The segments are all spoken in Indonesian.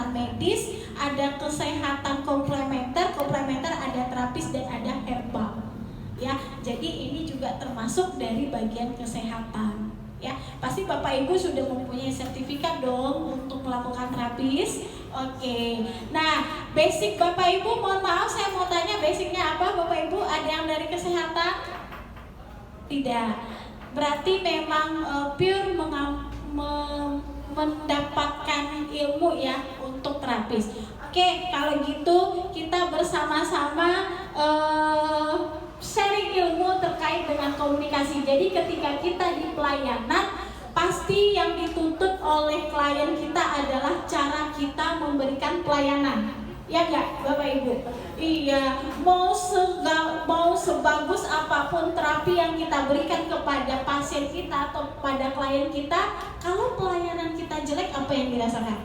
kesehatan medis, ada kesehatan komplementer, ada terapis dan ada herbal. Ya, jadi ini juga termasuk dari bagian kesehatan. Ya, pasti Bapak Ibu sudah mempunyai sertifikat dong untuk melakukan terapis. Oke. Nah, basic Bapak Ibu, mohon maaf saya mau tanya basicnya apa Bapak Ibu? Ada yang dari kesehatan? Tidak. Berarti memang pure mendapatkan ilmu ya untuk terapis. Oke, kalau gitu kita bersama-sama sharing ilmu terkait dengan komunikasi. Jadi ketika kita di pelayanan, pasti yang dituntut oleh klien kita adalah cara kita memberikan pelayanan. Ya enggak, Bapak Ibu? Iya, mau sebagus apapun terapi yang kita berikan kepada pasien kita atau pada klien kita, kalau pelayanan kita jelek, apa yang dirasakan?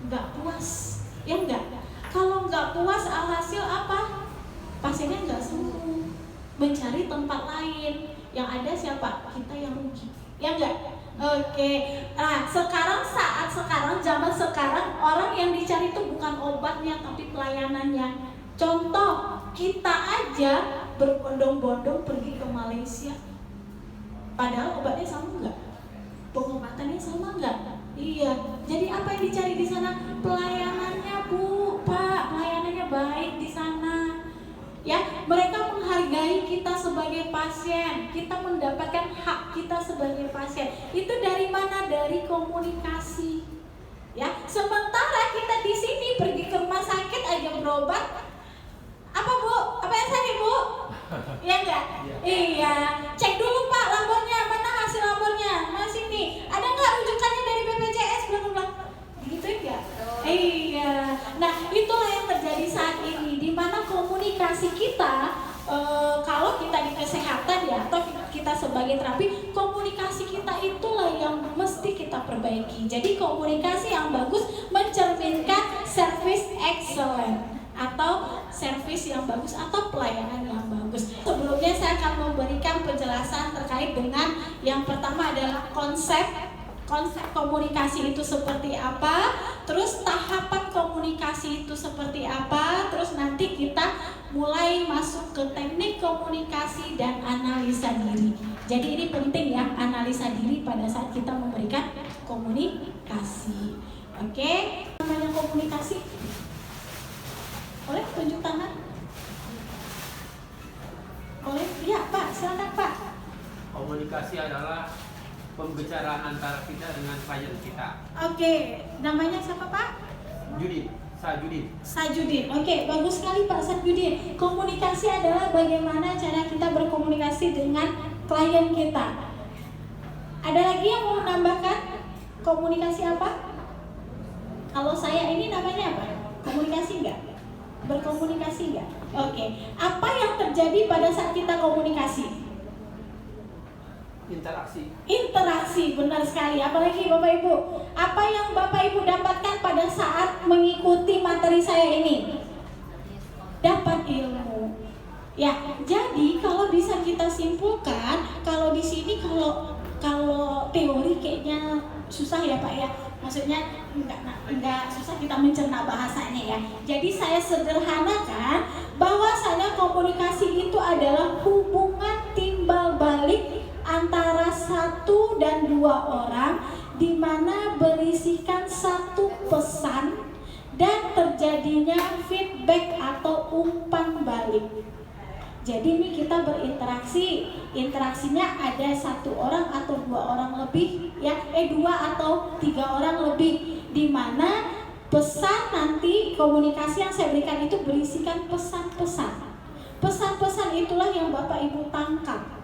Enggak puas, ya enggak? Kalau enggak puas, alhasil apa? Pasiennya enggak sembuh, mencari tempat lain. Yang ada siapa? Kita yang rugi, ya enggak? Oke, nah zaman sekarang orang yang dicari itu bukan obatnya tapi pelayanannya. Contoh, kita aja berbondong-bondong pergi ke Malaysia, padahal obatnya sama nggak? Pengobatannya sama nggak? Iya, jadi apa yang dicari di sana? Pelayanannya Bu, Pak, pelayanannya baik di sana. Ya, mereka menghargai kita sebagai pasien, kita mendapatkan hak kita sebagai pasien. Itu dari mana? Dari komunikasi. Ya, sementara kita di sini pergi ke rumah sakit aja berobat. Apa Bu? Apa yang sakit Bu? Iya enggak? Iya. Cek dulu Pak labornya, mana hasil labornya? Mas ini, ada nggak rujukannya dari BPJS? Bla gitu enggak? Iya. Nah, itulah yang terjadi saat ini, di mana komunikasi kita kalau kita di kesehatan ya atau kita sebagai terapi, komunikasi kita itulah yang mesti kita perbaiki. Jadi komunikasi yang bagus mencerminkan service excellent atau service yang bagus atau pelayanan yang bagus. Sebelumnya saya akan memberikan penjelasan terkait dengan yang pertama adalah konsep komunikasi itu seperti apa, terus tahapan komunikasi itu seperti apa, terus nanti kita mulai masuk ke teknik komunikasi dan analisa diri. Jadi ini penting ya, analisa diri pada saat kita memberikan komunikasi. Oke, namanya komunikasi. Boleh tunjuk tangan? Boleh? Iya Pak, silakan Pak. Komunikasi adalah pembicaraan antara kita dengan klien kita. Oke, namanya siapa Pak? Sajudin. Oke, bagus sekali Pak Sajudin. Komunikasi adalah bagaimana cara kita berkomunikasi dengan klien kita. Ada lagi yang mau menambahkan? Komunikasi apa? Kalau saya ini namanya apa? Komunikasi enggak? Berkomunikasi enggak? Oke. Apa yang terjadi pada saat kita komunikasi? Interaksi, benar sekali. Apalagi Bapak Ibu, apa yang Bapak Ibu dapatkan pada saat mengikuti materi saya ini? Dapat ilmu. Ya, jadi kalau bisa kita simpulkan, kalau di sini kalau teori kayaknya susah ya Pak ya. Maksudnya enggak susah kita mencerna bahasanya ya. Jadi saya sederhanakan bahwasanya komunikasi itu adalah hubungan timbal balik antara satu dan dua orang, di mana berisikan satu pesan dan terjadinya feedback atau umpan balik. Jadi ini kita berinteraksi, interaksinya ada satu orang atau dua orang lebih, ya, dua atau tiga orang lebih, di mana pesan nanti komunikasi yang saya berikan itu berisikan pesan-pesan. Pesan-pesan itulah yang Bapak Ibu tangkap.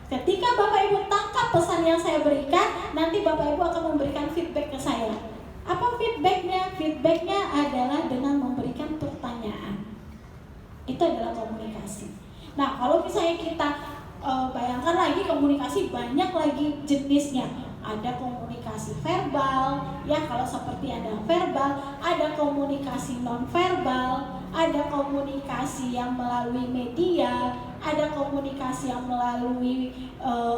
Ketika Bapak Ibu tangkap pesan yang saya berikan, nanti Bapak Ibu akan memberikan feedback ke saya. Apa feedbacknya? Feedbacknya adalah dengan memberikan pertanyaan. Itu adalah komunikasi. Nah, kalau misalnya kita bayangkan lagi komunikasi banyak lagi jenisnya. Ada komunikasi verbal, ya kalau seperti ada verbal, ada komunikasi non-verbal, ada komunikasi yang melalui media, ada komunikasi yang melalui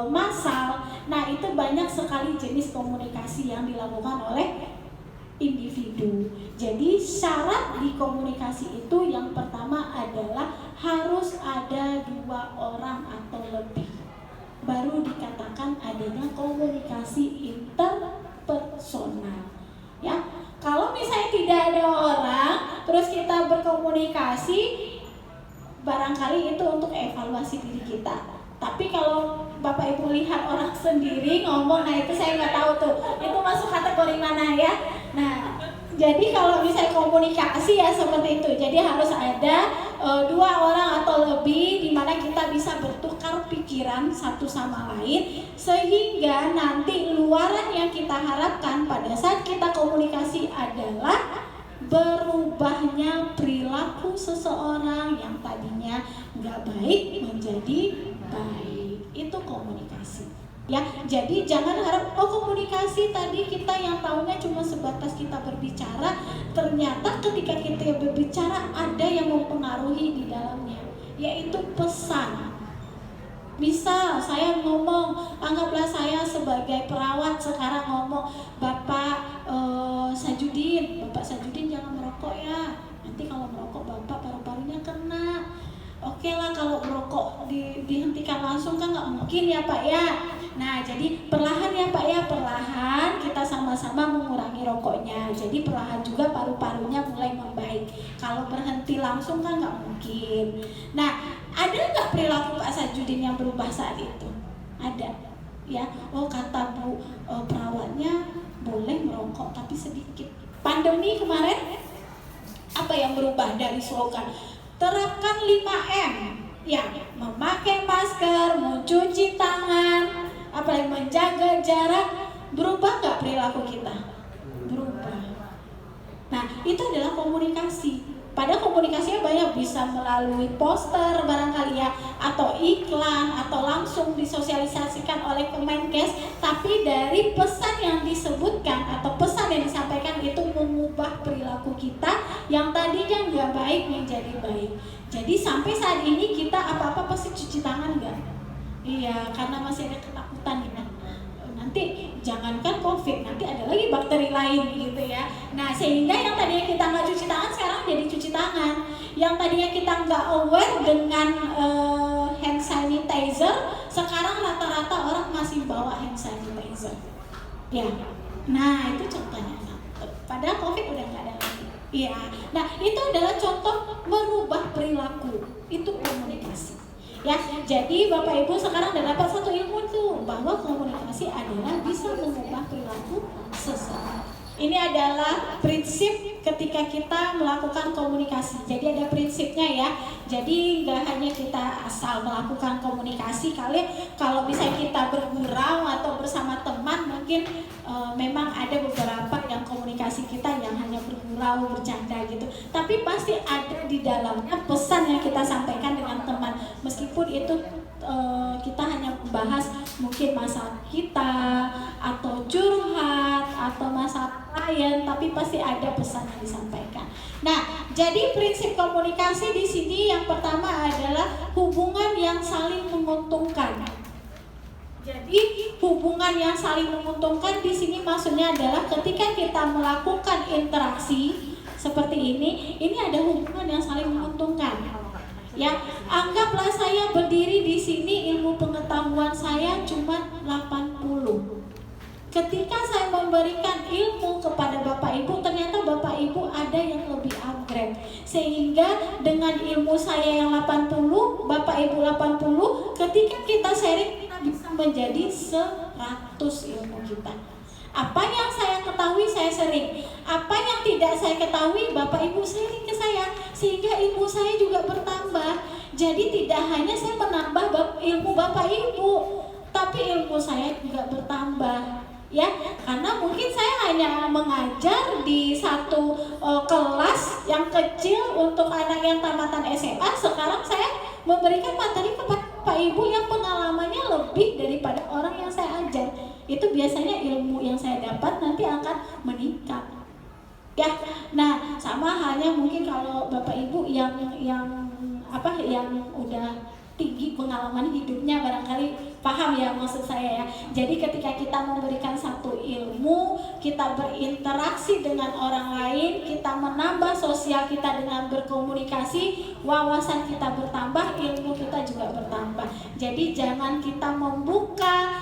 massal. Nah, itu banyak sekali jenis komunikasi yang dilakukan oleh individu. Jadi syarat di komunikasi itu yang pertama adalah harus ada 2 orang atau lebih, baru dikatakan adanya komunikasi interpersonal. Ya, kalau misalnya tidak ada orang, terus kita berkomunikasi, barangkali itu untuk evaluasi diri kita. Tapi kalau Bapak Ibu lihat orang sendiri ngomong, nah itu saya nggak tahu tuh, itu masuk kategori mana ya. Nah, jadi kalau misalnya komunikasi ya seperti itu. Jadi harus ada 2 orang atau lebih, di mana kita bisa bertukar pikiran satu sama lain, sehingga nanti luaran yang kita harapkan pada saat kita komunikasi adalah berubahnya perilaku seseorang yang tadinya nggak baik menjadi baik. Itu komunikasi. Ya, jadi jangan harap komunikasi tadi kita yang tahunya cuma sebatas kita berbicara, ternyata ketika kita berbicara ada yang mempengaruhi di dalamnya, yaitu pesan. Misal saya ngomong, anggaplah saya sebagai perawat sekarang ngomong, Bapak Sajudin jangan merokok ya, nanti kalau merokok Bapak paru-parunya kena. Oke lah, kalau merokok dihentikan langsung kan nggak mungkin ya Pak ya. Nah, jadi perlahan ya Pak ya, perlahan kita sama-sama mengurangi rokoknya. Jadi perlahan juga paru-parunya mulai membaik. Kalau berhenti langsung kan nggak mungkin. Nah, ada nggak perilaku Pak Sajudin yang berubah saat itu? Ada. Ya, kata Bu perawatnya boleh merokok tapi sedikit. Pandemi kemarin apa yang berubah dari slogan? Terapkan 5M, ya, memakai masker, mencuci tangan, apalagi menjaga jarak. Berubah nggak perilaku kita? Berubah. Nah, itu adalah komunikasi. Padahal komunikasinya banyak, bisa melalui poster barangkali ya, atau iklan, atau langsung disosialisasikan oleh Kemenkes. Tapi dari pesan yang disebutkan atau pesan yang disampaikan itu mengubah perilaku kita yang tadinya nggak baik menjadi baik. Jadi sampai saat ini kita apa-apa pasti cuci tangan nggak? Iya, karena masih ada ketakutan ya. Nanti jangankan COVID, nanti ada lagi bakteri lain gitu ya. Nah, sehingga yang tadinya kita nggak cuci tangan sekarang jadi cuci tangan. Yang tadinya kita nggak aware dengan hand sanitizer, sekarang rata-rata orang masih bawa hand sanitizer. Ya, nah itu contohnya. Padahal COVID udah nggak ada lagi. Iya, nah itu adalah contoh merubah perilaku. Itu komunikasi. Ya, jadi Bapak Ibu sekarang udah dapat satu ilmu tuh, bahwa komunikasi adalah bisa mengubah perilaku seseorang. Ini adalah prinsip ketika kita melakukan komunikasi. Jadi ada prinsipnya ya. Jadi nggak hanya kita asal melakukan komunikasi, kalau misalnya kita bergurau atau bersama teman, mungkin memang ada beberapa yang komunikasi kita yang hanya bergurau, bercanda gitu. Tapi pasti ada di dalamnya pesan yang kita sampaikan dengan teman. Meskipun itu kita hanya membahas mungkin masalah kita atau curhat atau masalah klien, tapi pasti ada pesan yang disampaikan. Nah, jadi prinsip komunikasi di sini yang pertama adalah hubungan yang saling menguntungkan. Jadi hubungan yang saling menguntungkan di sini maksudnya adalah ketika kita melakukan interaksi seperti ini ada hubungan yang saling menguntungkan. Ya, anggaplah saya berdiri di sini, ilmu pengetahuan saya cuma 80. Ketika saya memberikan ilmu kepada Bapak Ibu, ternyata Bapak Ibu ada yang lebih upgrade. Sehingga dengan ilmu saya yang 80, Bapak Ibu 80, ketika kita sharing kita bisa menjadi 100 ilmu kita. Apa yang saya ketahui saya sharing, apa yang tidak saya ketahui Bapak Ibu sharing ke saya, sehingga ilmu saya juga bertambah. Jadi tidak hanya saya menambah ilmu Bapak Ibu, tapi ilmu saya juga bertambah. Ya, karena mungkin saya hanya mengajar di satu kelas yang kecil untuk anak yang tamatan SMA. Sekarang saya memberikan materi kepada Bapak Ibu yang pengalamannya lebih daripada orang yang saya ajar. Itu biasanya ilmu yang saya dapat nanti akan meningkat. Ya, nah sama halnya mungkin kalau Bapak Ibu yang udah tinggi pengalaman hidupnya, barangkali paham ya maksud saya ya. Jadi ketika kita memberikan satu ilmu, kita berinteraksi dengan orang lain, kita menambah sosial kita dengan berkomunikasi, wawasan kita bertambah, ilmu kita juga bertambah. Jadi jangan kita membuka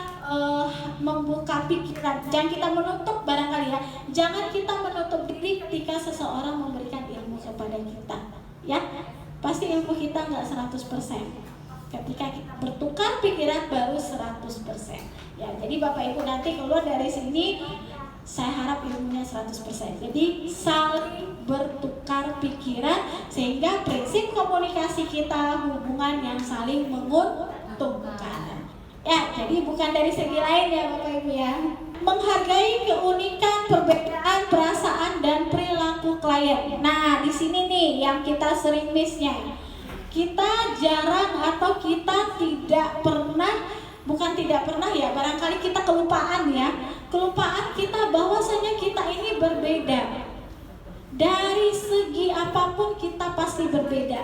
pikiran, jangan kita menutup barangkali ya. Jangan kita menutup diri ketika seseorang memberikan ilmu kepada kita. Ya, pasti ilmu kita nggak 100%. Ketika kita bertukar pikiran baru 100%. Ya, jadi Bapak Ibu nanti keluar dari sini, saya harap ilmunya 100%. Jadi saling bertukar pikiran sehingga prinsip komunikasi kita hubungan yang saling menguntungkan. Ya, jadi bukan dari segi lain ya Bapak Ibu ya. Menghargai keunikan, perbedaan, perasaan dan perilaku klien. Nah, di sini nih yang kita sering miss-nya. Kita jarang atau kita tidak pernah, bukan tidak pernah ya, barangkali kita kelupaan ya. Kelupaan kita bahwasanya kita ini berbeda. Dari segi apapun kita pasti berbeda.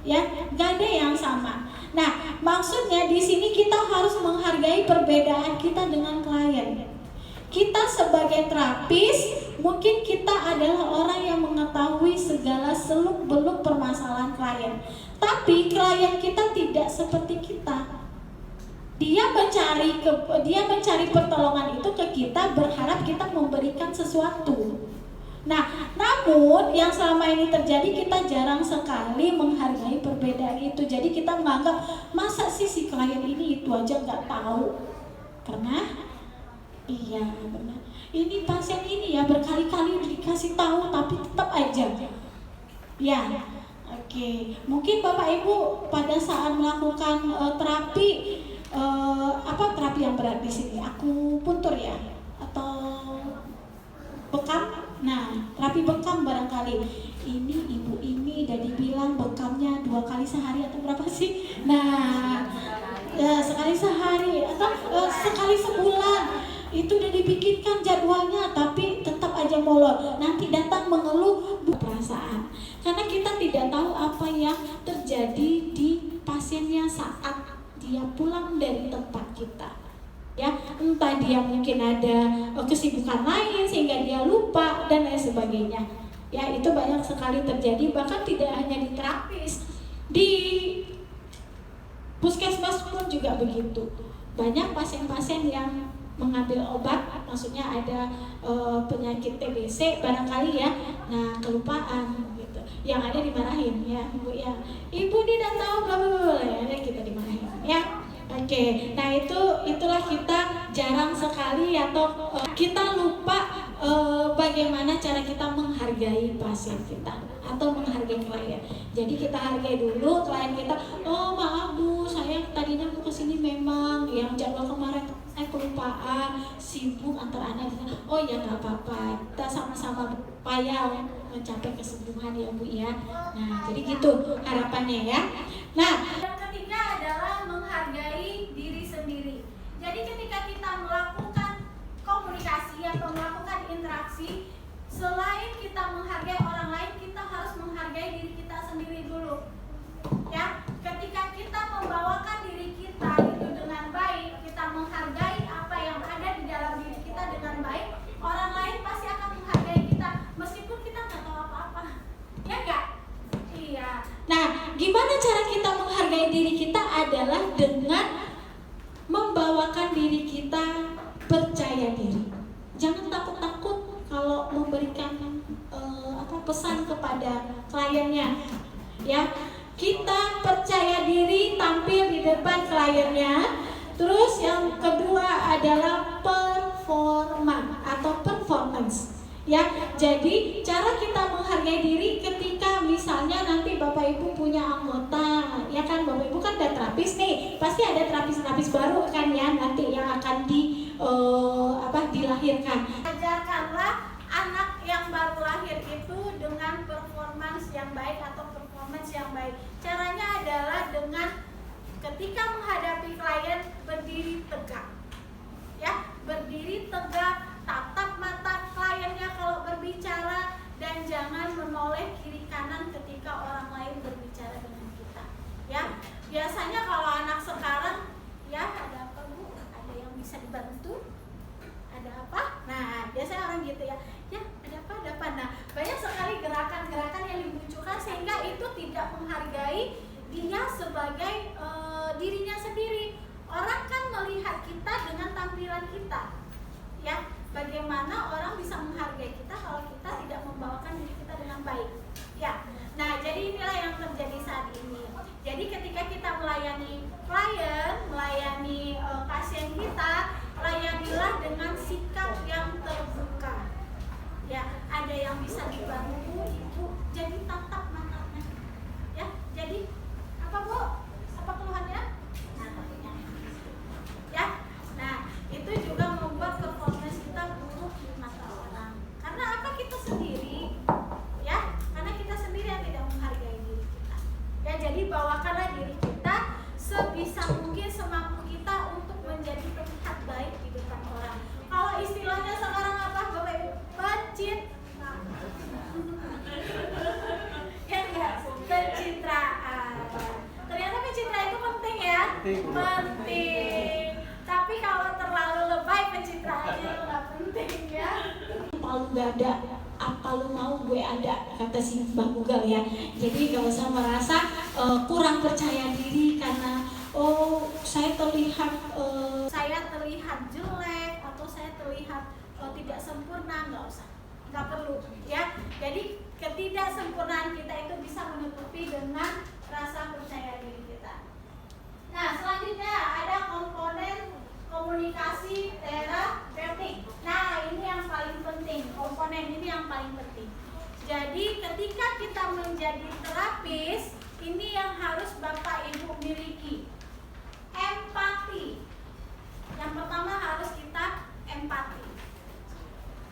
Ya, gak ada yang sama. Nah, maksudnya di sini kita harus menghargai perbedaan kita dengan klien. Kita sebagai terapis, mungkin kita adalah orang yang mengetahui segala seluk-beluk permasalahan klien. Tapi klien kita tidak seperti kita. Dia mencari pertolongan itu ke kita, berharap kita memberikan sesuatu. Nah, namun yang selama ini terjadi, kita jarang sekali menghargai perbedaan itu. Jadi kita menganggap, masa sih si klien ini itu aja nggak tahu? Pernah? Iya, benar. Ini pasien ini ya berkali-kali dikasih tahu tapi tetap aja. Ya, oke. Mungkin Bapak Ibu pada saat melakukan terapi terapi yang berat di sini, akupuntur ya atau bekam. Nah, terapi bekam barangkali. Ini ibu ini udah dibilang bekamnya 2 kali sehari atau berapa sih? Nah, sekali sehari atau sekali sebulan. Itu udah dibikinkan jadwalnya tapi tetap aja molor. Nanti datang mengeluh perasaan. Karena kita tidak tahu apa yang terjadi di pasiennya saat dia pulang dari tempat kita. Ya, entah dia mungkin ada kesibukan lain sehingga dia lupa dan lain sebagainya. Ya, itu banyak sekali terjadi, bahkan tidak hanya di terapis, di puskesmas pun juga begitu. Banyak pasien-pasien yang mengambil obat, maksudnya ada penyakit TBC barangkali ya, nah kelupaan gitu, yang ada dimarahin ya ibu ya, ibu tidak tahu bla bla bla ya, kita dimarahin ya. Oke, nah itulah kita jarang sekali atau kita lupa bagaimana cara kita menghargai pasien kita atau menghargai klien. Jadi kita hargai dulu klien kita. Oh maaf Bu, saya tadinya mau kesini memang yang jadwal kemarin saya kelupaan, sibuk antar anak. Oh ya nggak apa-apa, kita sama-sama berupaya mencapai kesembuhan ya Bu ya. Nah jadi gitu harapannya ya. Nah yang ketiga adalah menghargai diri sendiri. Jadi ketika kita melakukan komunikasi atau melakukan interaksi, selain kita menghargai orang lain, kita harus menghargai diri kita sendiri dulu. Ya, ketika kita membawakan diri kita itu dengan baik, kita menghargai apa yang ada di dalam diri kita dengan baik, orang lain pasti akan menghargai kita meskipun kita nggak tahu apa-apa. Ya nggak? Iya. Nah, gimana cara kita menghargai diri kita adalah dengan membawakan diri kita percaya diri. Jangan takut-takut kalau memberikan pesan kepada kliennya. Ya, kita percaya diri tampil di depan kliennya. Terus yang kedua adalah performa atau performance. Ya, jadi cara kita menghargai diri ketika misalnya nanti Bapak Ibu punya anggota, ya kan Bapak Ibu kan ada terapis nih, pasti ada terapis-terapis baru kan ya nanti yang akan dilahirkan. Ajarkanlah anak yang baru lahir itu dengan performance yang baik atau performance yang baik. Caranya adalah dengan ketika menghadapi klien berdiri tegak. Ya, berdiri tegak, tatap mata kliennya kalau berbicara dan jangan menoleh kiri kanan ketika orang lain berbicara dengan kita. Ya, Biasanya kalau anak sekarang, ya ada apa Bu? Ada yang bisa dibantu? Ada apa? Nah, biasanya orang gitu ya. Ya, ada apa? Ada apa? Nah, banyak sekali gerakan-gerakan yang dimunculkan sehingga itu tidak menghargai dia sebagai dirinya sendiri. Orang kan melihat kita dengan tampilan kita. Ya, bagaimana orang bisa menghargai kita kalau kita tidak membawakan diri kita dengan baik. Ya. Nah, jadi inilah yang terjadi saat ini. Jadi ketika kita melayani klien, melayani pasien kita, layanilah dengan sikap yang terbuka. Ya, ada yang bisa dibantu, Ibu, jadi tatap matanya. Ya, jadi apa Bu? Apa keluhannya? Ya, nah itu juga membuat performance kita buruk di mata orang. Karena apa? Kita sendiri, ya, karena kita sendiri yang tidak menghargai diri kita. Ya, jadi bawakanlah diri kita sebisa mungkin, semampu kita untuk menjadi terlihat baik di depan orang. Kalau istilahnya sekarang apa, Bapak Ibu? Pencitraan. Ya enggak? Pencitraan. Ternyata pencitraan itu penting ya? Penting. Tapi kalau terlalu lebay pencitraannya nggak penting ya. Kalau nggak ada, apa lu mau gue ada, kata si Mbak Google ya. Jadi nggak usah merasa kurang percaya diri karena saya terlihat jelek atau saya terlihat tidak sempurna. Nggak usah, nggak perlu ya. Jadi ketidaksempurnaan kita itu bisa menutupi dengan rasa percaya diri kita. Nah, selanjutnya ada komponen komunikasi terapeutik. Nah, ini yang paling penting. Komponen ini yang paling penting. Jadi ketika kita menjadi terapis, ini yang harus Bapak Ibu miliki. Empati. Yang pertama harus kita empati.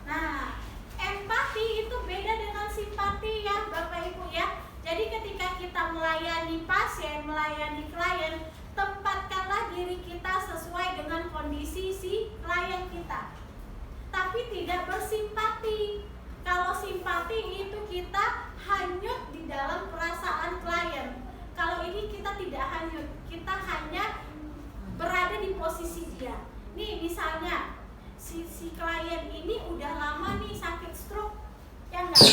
Nah, empati itu beda dengan simpati ya Bapak Ibu ya. Jadi ketika kita melayani pasien, melayani klien, tempatkanlah diri kita sesuai dengan kondisi si klien kita. Tapi tidak bersimpati. Kalau simpati itu kita hanyut di dalam perasaan klien. Kalau ini kita tidak hanyut, kita hanya berada di posisi dia. Nih misalnya si klien ini udah lama nih sakit stroke, ya enggak?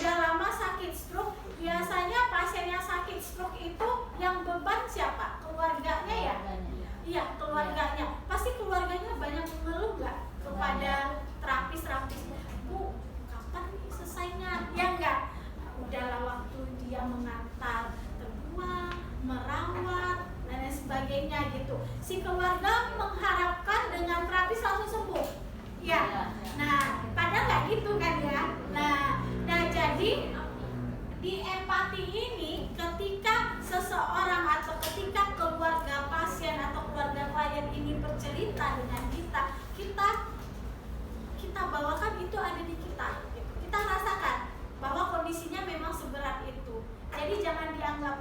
Udah lama sakit stroke. Biasanya pasien yang sakit stroke itu yang beban siapa? Keluarganya ya? Iya, keluarganya. Pasti keluarganya banyak mengeluh nggak kepada terapis? Bu, kapan nih selesainya? Ya enggak? Udahlah waktu dia mengantar terbuang, merawat, dan lain sebagainya gitu. Si keluarga mengharapkan dengan terapis langsung sembuh. Ya. Nah, padahal nggak gitu kan ya. Nah jadi di empati ini ketika seseorang atau ketika keluarga pasien atau keluarga klien ini bercerita dengan kita bawakan itu ada di kita. Kita rasakan bahwa kondisinya memang seberat itu. Jadi jangan dianggap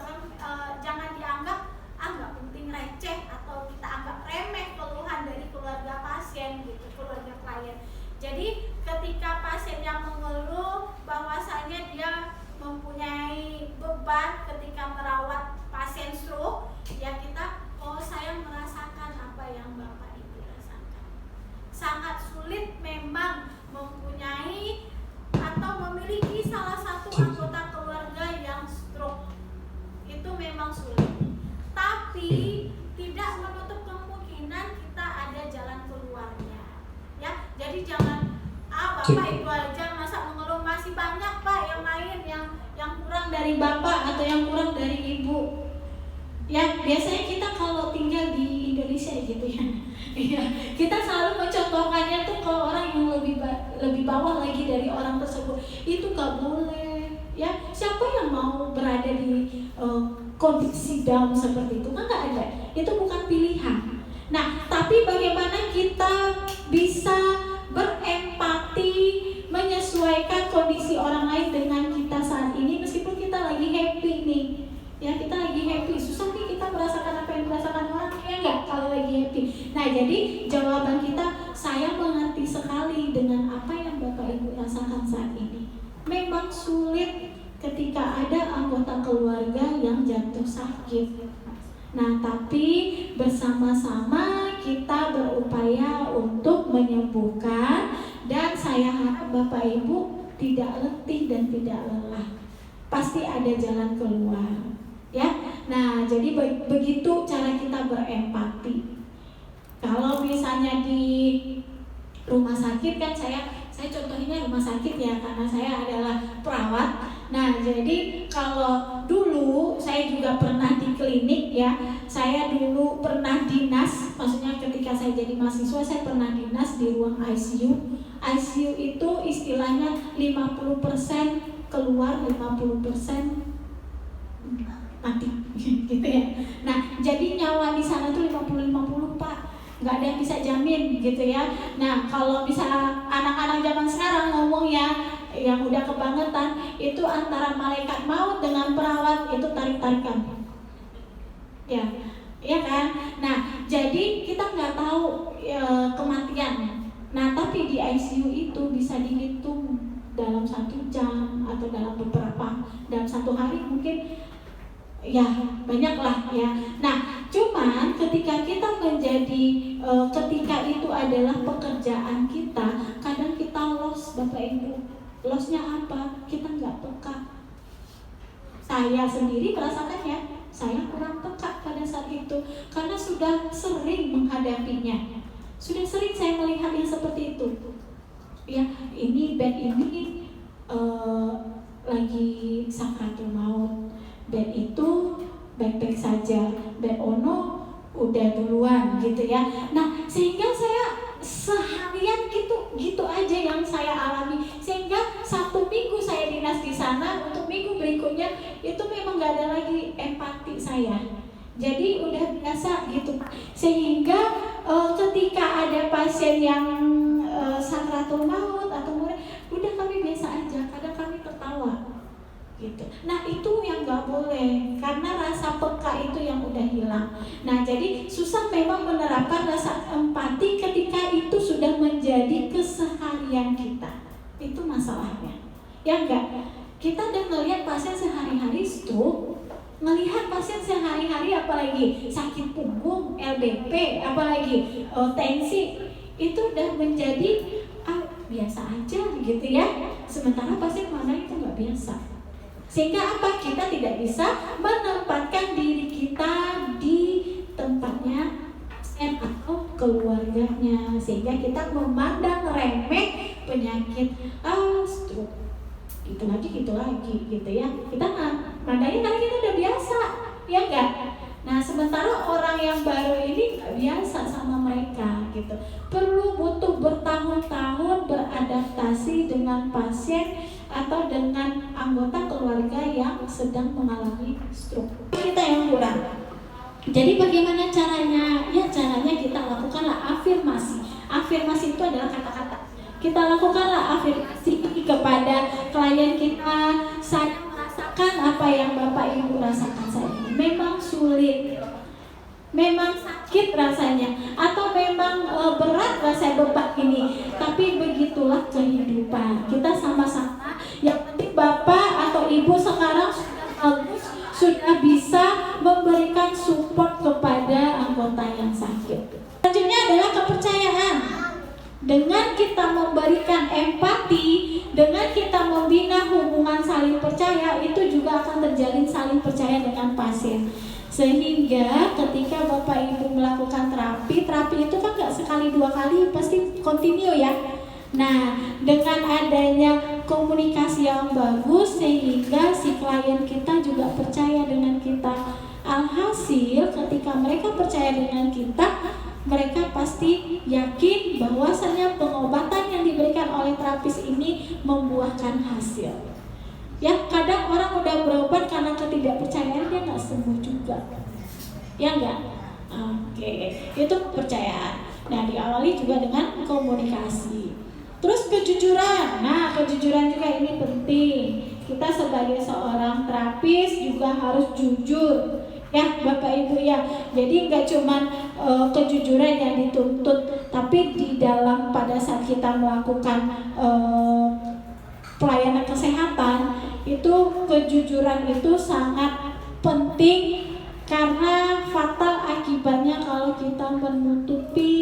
nggak penting, receh, atau kita anggap remeh keluhan dari keluarga pasien gitu, keluarga klien. Jadi ketika pasien yang mengeluh bahwasanya dia mempunyai beban ketika merawat pasien stroke, ya kita, saya merasakan apa yang Bapak Ibu rasakan. Sangat sulit memang mempunyai atau memiliki salah satu anggota keluarga yang stroke. Itu memang sulit. Tapi tidak menutup kemungkinan kita ada jalan keluarnya. Ya, jadi jangan Bapak Ibu aja masa mengeluh, masih banyak Pak yang lain yang kurang dari Bapak atau yang kurang dari Ibu. Ya, biasanya kita kalau tinggal di Indonesia gitu ya. Kita selalu mencontohkannya tuh ke orang yang lebih bawah lagi dari orang tersebut. Itu gak boleh. Ya, siapa yang mau berada di kondisi down seperti itu? Kan gak ada. Itu bukan pilihan. Nah, tapi bagaimana kita bisa berempati, menyesuaikan kondisi orang lain dengan kita saat ini, meskipun kita lagi happy nih. Ya, kita lagi happy, susah nih kita merasakan apa yang dirasakan orang, ya enggak kalau lagi happy. Nah, jadi jawaban kita, saya mengerti sekali dengan apa yang Bapak Ibu rasakan saat ini. Memang sulit ketika ada anggota keluarga yang jatuh sakit. Nah, tapi bersama-sama kita berupaya untuk menyembuhkan, dan saya harap Bapak Ibu tidak letih dan tidak lelah. Pasti ada jalan keluar, ya. Nah, jadi begitu cara kita berempati. Kalau misalnya di rumah sakit kan saya contohnya rumah sakit ya, karena saya adalah perawat. Nah, jadi kalau dulu saya juga pernah di klinik ya. Saya dulu pernah dinas, maksudnya ketika saya jadi mahasiswa saya pernah dinas di ruang ICU. ICU itu istilahnya 50% keluar, 50% mati gitu ya. Nah, jadi nyawa di sana tuh 50-50, Pak. Nggak ada yang bisa jamin gitu ya. Nah, kalau bisa anak-anak zaman sekarang ngomong ya, yang udah kebangetan, itu antara malaikat maut dengan perawat itu tarik-tarikan. Ya, ya kan? Nah, jadi kita nggak tahu kematian. Nah, tapi di ICU itu bisa dihitung dalam 1 jam atau dalam dalam 1 hari mungkin. Ya, banyaklah ya. Nah, cuman ketika kita menjadi ketika itu adalah pekerjaan kita, kadang kita lost, Bapak Ibu. Lossnya apa? Kita nggak peka. Saya sendiri merasakannya, saya kurang peka pada saat itu karena sudah sering menghadapinya. Sudah sering saya melihat yang seperti itu. Ya, ini bed ini lagi sakratul maut. Bed itu baik-baik saja, bed ono udah duluan gitu ya. Nah, sehingga saya seharian gitu aja yang saya alami, sehingga 1 minggu saya dinas di sana, untuk minggu berikutnya itu memang nggak ada lagi empati saya. Jadi udah biasa gitu, sehingga ketika ada pasien yang sakratul maut atau udah kami biasa aja, kadang kami tertawa. Gitu. Nah, itu yang nggak boleh, karena rasa peka itu yang udah hilang. Nah, jadi susah memang menerapkan rasa empati ketika itu sudah menjadi keseharian kita. Itu masalahnya. Ya enggak? Kita udah ngelihat pasien sehari-hari stroke, melihat pasien sehari-hari apalagi sakit punggung, LBP, apalagi tensi, itu udah menjadi biasa aja gitu ya. Sementara pasien mana itu nggak biasa. Sehingga apa? Kita tidak bisa menempatkan diri kita di tempatnya pasien atau keluarganya, sehingga kita memandang remeh penyakit stroke gitu lagi gitu ya. Kita mandangnya karena kita udah biasa, ya enggak? Nah, sementara orang yang baru ini nggak biasa sama mereka gitu. Butuh bertahun-tahun beradaptasi dengan pasien atau dengan anggota keluarga yang sedang mengalami stroke. Kita yang kurang. Jadi bagaimana caranya? Ya, caranya kita lakukanlah afirmasi. Afirmasi itu adalah kata-kata. Kita lakukanlah afirmasi kepada klien kita. Saya merasakan apa yang Bapak Ibu rasakan saat ini. Memang sulit, memang sakit rasanya, atau memang berat rasanya beban ini. Tapi begitulah kehidupan. Kita sama-sama. Yang penting Bapak atau Ibu sekarang sudah bisa memberikan support kepada anggota yang sakit. Selanjutnya adalah kepercayaan. Dengan kita memberikan empati, dengan kita membina hubungan saling percaya, itu juga akan terjalin saling percaya dengan pasien. Sehingga ketika Bapak Ibu melakukan terapi itu kan gak sekali 2 kali, pasti continue ya. Nah, dengan adanya komunikasi yang bagus, sehingga si klien kita juga percaya dengan kita. Alhasil ketika mereka percaya dengan kita, mereka pasti yakin bahwasanya pengobatan yang diberikan oleh terapis ini membuahkan hasil. Ya, kadang orang udah berobat karena ketidakpercayaan, dia nggak sembuh juga. Ya enggak? Oke, itu kepercayaan. Nah, diawali juga dengan komunikasi. Terus kejujuran. Nah, kejujuran juga ini penting. Kita sebagai seorang terapis juga harus jujur. Ya, Bapak Ibu ya. Jadi nggak cuma kejujuran yang dituntut, tapi di dalam pada saat kita melakukan pelayanan kesehatan, itu kejujuran itu sangat penting, karena fatal akibatnya kalau kita menutupi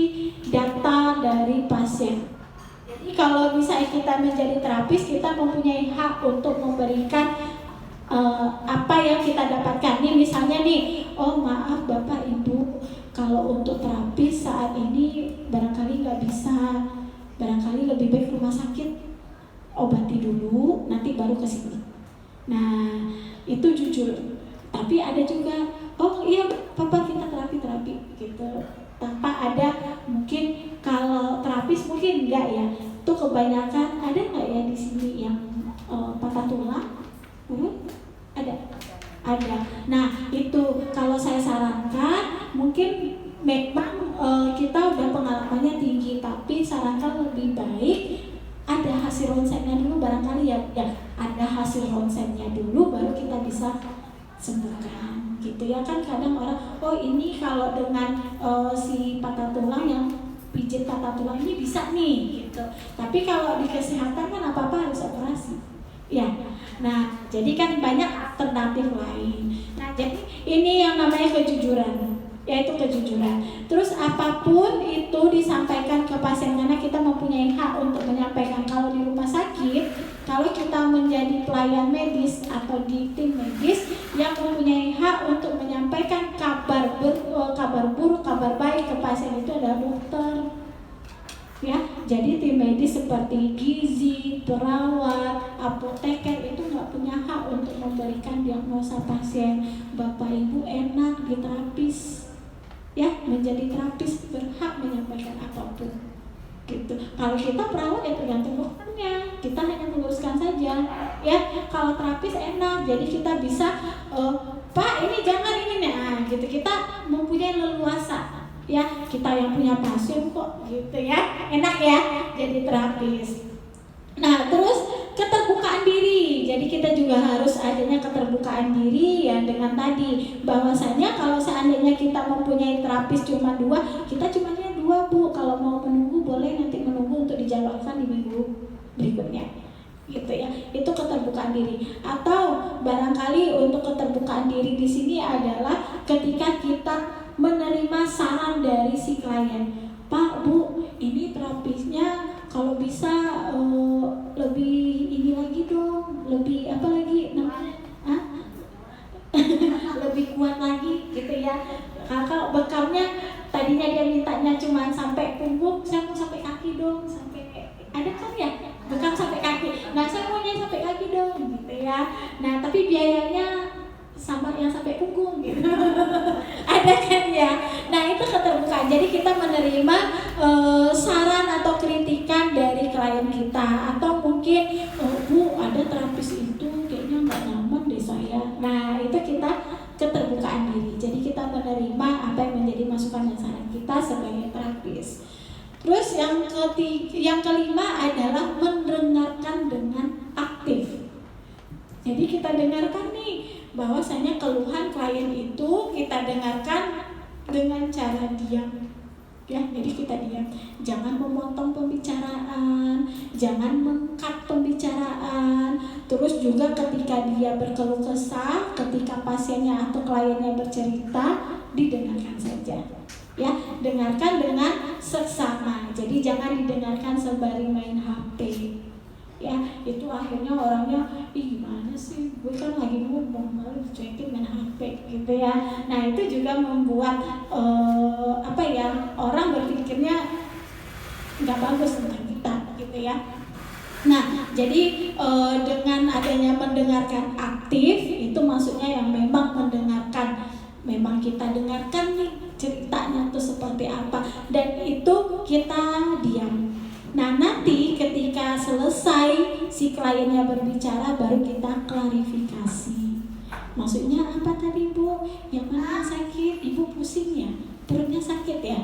data dari pasien. Jadi kalau misalnya kita menjadi terapis, kita mempunyai hak untuk memberikan apa yang kita dapatkan. Nih misalnya nih, oh maaf Bapak Ibu, kalau untuk terapis saat ini barangkali nggak bisa, barangkali lebih baik rumah sakit, obati dulu, nanti baru ke sini. Nah itu jujur. Tapi ada juga, oh iya Bapak kita terapi gitu, tanpa ada mungkin kalau terapis mungkin enggak ya. Tuh kebanyakan ada nggak ya di sini yang patah tulang? Ada. Nah itu kalau saya sarankan mungkin memang kita udah pengalamannya tinggi, tapi sarankan lebih baik ada hasil ronsennya dulu barangkali ya ada hasil ronsennya dulu baru kita bisa sembuhkan gitu ya. Kan kadang orang oh ini kalau dengan si patah tulang yang pijit patah tulang ini bisa nih gitu, tapi kalau di kesehatan kan apa-apa harus operasi ya. Nah jadi kan banyak alternatif lain. Nah jadi ini yang namanya kejujuran, yaitu kejujuran. Terus apapun itu disampaikan ke pasien karena kita mempunyai hak untuk menyampaikan. Kalau di rumah sakit, kalau kita menjadi pelayan medis atau di tim medis yang mempunyai hak untuk menyampaikan kabar buruk, kabar baik ke pasien itu adalah dokter. Ya, jadi tim medis seperti gizi, perawat, apoteker itu nggak punya hak untuk memberikan diagnosa pasien. Bapak Ibu enak di terapis, ya menjadi terapis berhak menyampaikan apapun. Gitu. Kalau kita perawat ya tergantung dokternya, kita hanya meluruskan saja. Ya, kalau terapis enak, jadi kita bisa, Pak ini jangan ini nih, gitu kita mempunyai leluasa. Ya kita yang punya pasien kok gitu ya, enak ya jadi terapis. Nah terus keterbukaan diri, jadi kita juga harus adanya keterbukaan diri ya dengan tadi bahwasanya kalau seandainya kita mempunyai terapis cuma 2, kita cuma 2 Bu, kalau mau menunggu boleh nanti menunggu untuk dijadwalkan di minggu berikutnya gitu ya. Itu keterbukaan diri. Atau barangkali untuk keterbukaan diri di sini adalah ketika kita menerima saran dari si klien, Pak Bu ini terapisnya kalau bisa lebih ini lagi dong, lebih apa lagi namanya lebih kuat lagi gitu ya. Kalau bekalnya tadinya dia mintanya cuma sampai punggung, saya mau sampai kaki dong, sampai ada kan ya bekal sampai kaki. Nah saya maunya sampai kaki dong gitu ya. Nah tapi biayanya sama yang sampai punggung gitu. Ada kan ya. Nah itu keterbukaan. Jadi kita menerima saran atau kritikan dari klien kita, atau mungkin Bu ada terapis itu kayaknya nggak nyaman deh saya. Nah itu kita keterbukaan diri. Jadi kita menerima apa yang menjadi masukan dan saran kita sebagai terapis. Terus yang kelima adalah mendengarkan dengan aktif. Jadi kita dengarkan nih bahwasanya keluhan klien itu kita dengarkan dengan cara diam. Ya, jadi kita diam. Jangan memotong pembicaraan, jangan meng-cut pembicaraan. Terus juga ketika dia berkeluh kesah, ketika pasiennya atau kliennya bercerita, didengarkan saja. Ya, dengarkan dengan seksama. Jadi jangan didengarkan sembari main HP. Ya itu akhirnya orangnya gimana sih, gue kan lagi ngomong malah dicuekin main HP gitu ya. Nah itu juga membuat orang berpikirnya nggak bagus tentang kita gitu ya. Nah jadi dengan adanya mendengarkan aktif itu maksudnya yang memang mendengarkan, memang kita dengarkan nih ceritanya tuh seperti apa, dan itu kita diam. Nah nanti ketika selesai si kliennya berbicara baru kita klarifikasi. Maksudnya apa tadi Bu? Yang mana sakit? Ibu pusing ya? Perutnya sakit ya?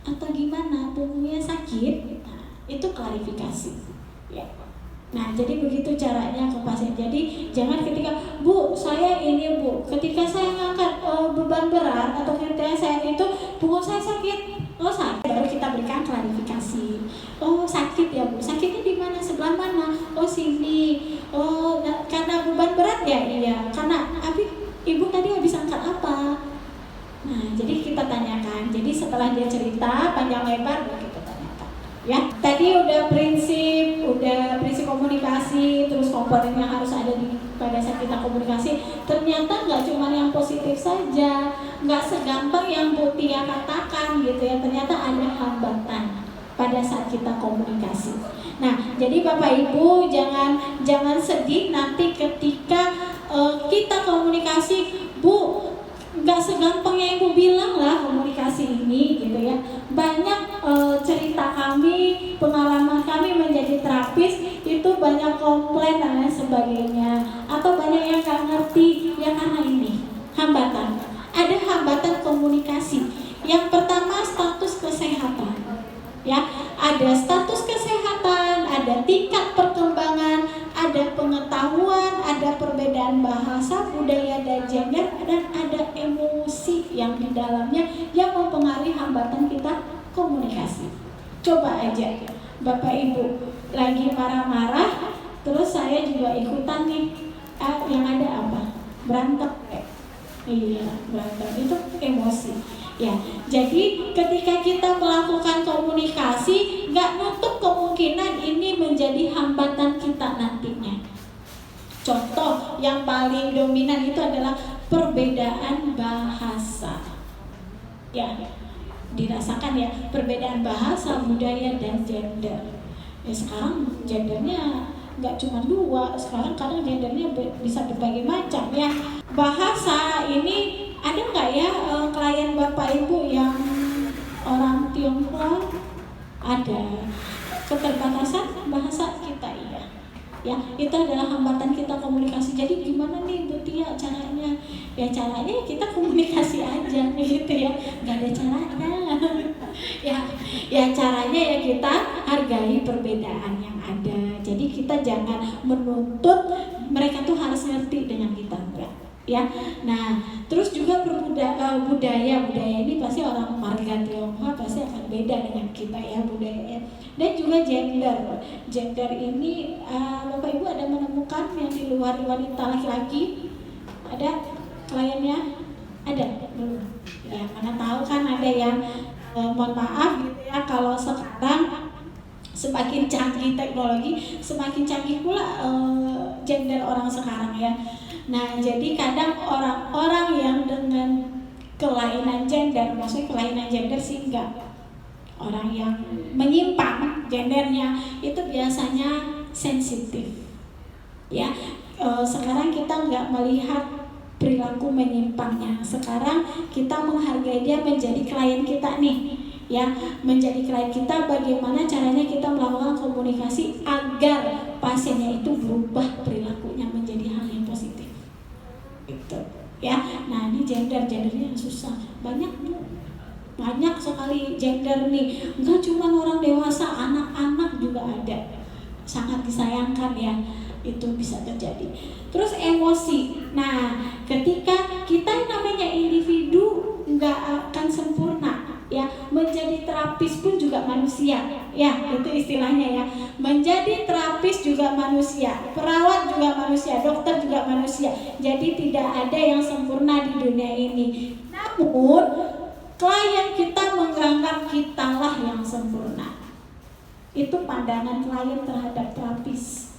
Atau gimana? Punggungnya sakit? Nah, itu klarifikasi ya. Nah jadi begitu caranya ke pasien. Jadi jangan ketika Bu saya ini Bu, ketika saya ngangkat beban berat atau ketika saya itu punggung saya sakit. Oh sakit, baru kita berikan klarifikasi. Oh sakit ya Bu, sakitnya di mana? Sebelah mana? Oh sini. Oh karena beban berat ya? Iya. Karena ibu tadi habis angkat apa? Nah jadi tanyakan. Jadi setelah dia cerita panjang lebar baru kita tanyakan. Ya, tadi udah prinsip komunikasi, terus komponen yang harus ada pada saat kita komunikasi. Ternyata nggak cuma yang positif saja, nggak segampang yang Bu Tia katakan gitu ya. Ternyata ada hambatan pada saat kita komunikasi. Nah, jadi Bapak Ibu jangan sedih nanti ketika kita komunikasi, Bu, nggak segampang yang Ibu bilang lah komunikasi ini gitu ya. Banyak cerita kami, pengalaman kami menjadi terapis itu banyak komplain dan lain sebagainya, atau banyak yang nggak ngerti ya karena ini hambatan. Ada hambatan komunikasi. Yang pertama status kesehatan. Ya, ada status kesehatan, ada tingkat perkembangan, ada pengetahuan, ada perbedaan bahasa, budaya, dan gender, dan ada emosi yang di dalamnya yang mempengaruhi hambatan kita komunikasi. Coba aja, Bapak Ibu lagi marah-marah, terus saya juga ikutan nih, yang ada apa? Berantem. Iya, berantem itu emosi. Ya, jadi ketika kita melakukan komunikasi, nggak nutup kemungkinan ini menjadi hambatan kita nantinya. Contoh yang paling dominan itu adalah perbedaan bahasa. Ya, dirasakan ya, perbedaan bahasa, budaya, dan gender. Ya, sekarang gendernya nggak cuma 2, sekarang kadang gendernya bisa berbagai macam ya. Bahasa ini ada nggak ya klien Bapak Ibu yang orang Tionghoa? Ada. Keterbatasan bahasa kita iya. Ya, itu adalah hambatan kita komunikasi. Jadi gimana nih Bu Tia caranya? Ya caranya kita komunikasi aja gitu ya. Nggak ada caranya. ya caranya ya kita hargai perbedaan yang ada. Jadi kita jangan menuntut mereka tuh harus ngerti dengan kita, enggak. Ya, nah terus juga budaya ini pasti orang marga Tionghoa pasti akan beda dengan kita ya budayanya, dan juga gender ini Bapak Ibu ada menemukan yang di luar wanita laki-laki, ada kliennya ada belum? Ya mana tahu kan ada yang mohon maaf gitu ya, kalau sekarang semakin canggih teknologi semakin canggih pula gender orang sekarang ya. Nah, jadi kadang orang-orang yang dengan kelainan gender, maksudnya kelainan gender sih enggak, orang yang menyimpang gendernya itu biasanya sensitif. Ya, sekarang kita nggak melihat perilaku menyimpangnya. Sekarang kita menghargai dia menjadi klien kita nih. Ya, menjadi klien kita, bagaimana caranya kita melakukan komunikasi agar pasiennya itu berubah perilakunya menjadi hal yang positif. Gitu. Ya, nah ini gendernya susah, banyak sekali gender nih, enggak cuma orang dewasa, anak-anak juga ada, sangat disayangkan ya, itu bisa terjadi. Terus emosi, nah ketika kita namanya individu nggak akan sempurna ya, menjadi terapis pun juga manusia ya, itu istilahnya ya, menjadi terapis juga manusia, perawat juga manusia, dokter juga manusia, jadi tidak ada yang sempurna di dunia ini. Namun klien kita menganggap kitalah yang sempurna, itu pandangan klien terhadap terapis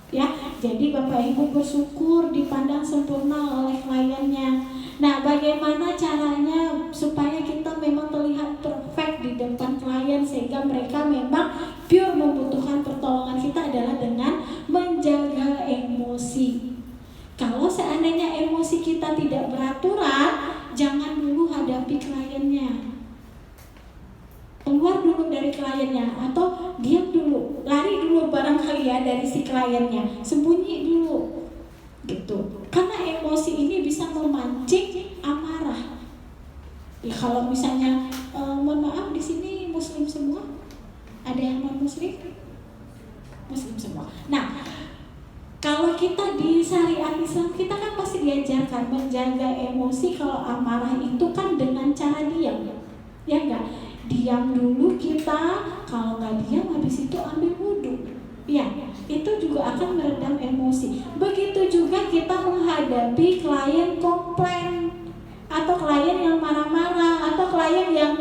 ya. Jadi Bapak Ibu bersyukur dipandang sempurna oleh kliennya. Nah, bagaimana caranya supaya kita memang terlihat perfect di depan klien sehingga mereka memang pure membutuhkan pertolongan kita adalah dengan menjaga emosi. Kalau seandainya emosi kita tidak beraturan, jangan dulu hadapi kliennya. Keluar dulu dari kliennya atau diam dulu, lari dulu barangkali ya dari si kliennya, sembunyi dulu gitu. Karena emosi ini bisa memancing amarah. Ya, kalau misalnya mohon maaf di sini muslim semua, ada yang non muslim? Muslim semua. Nah, kalau kita di syariat Islam kita kan pasti diajarkan menjaga emosi. Kalau amarah itu kan dengan cara diam, ya enggak? Diam dulu kita, kalau nggak diam habis itu ambil wudhu. Ya, itu juga akan meredam emosi. Begitu juga kita menghadapi klien komplain, atau klien yang marah-marah, atau klien yang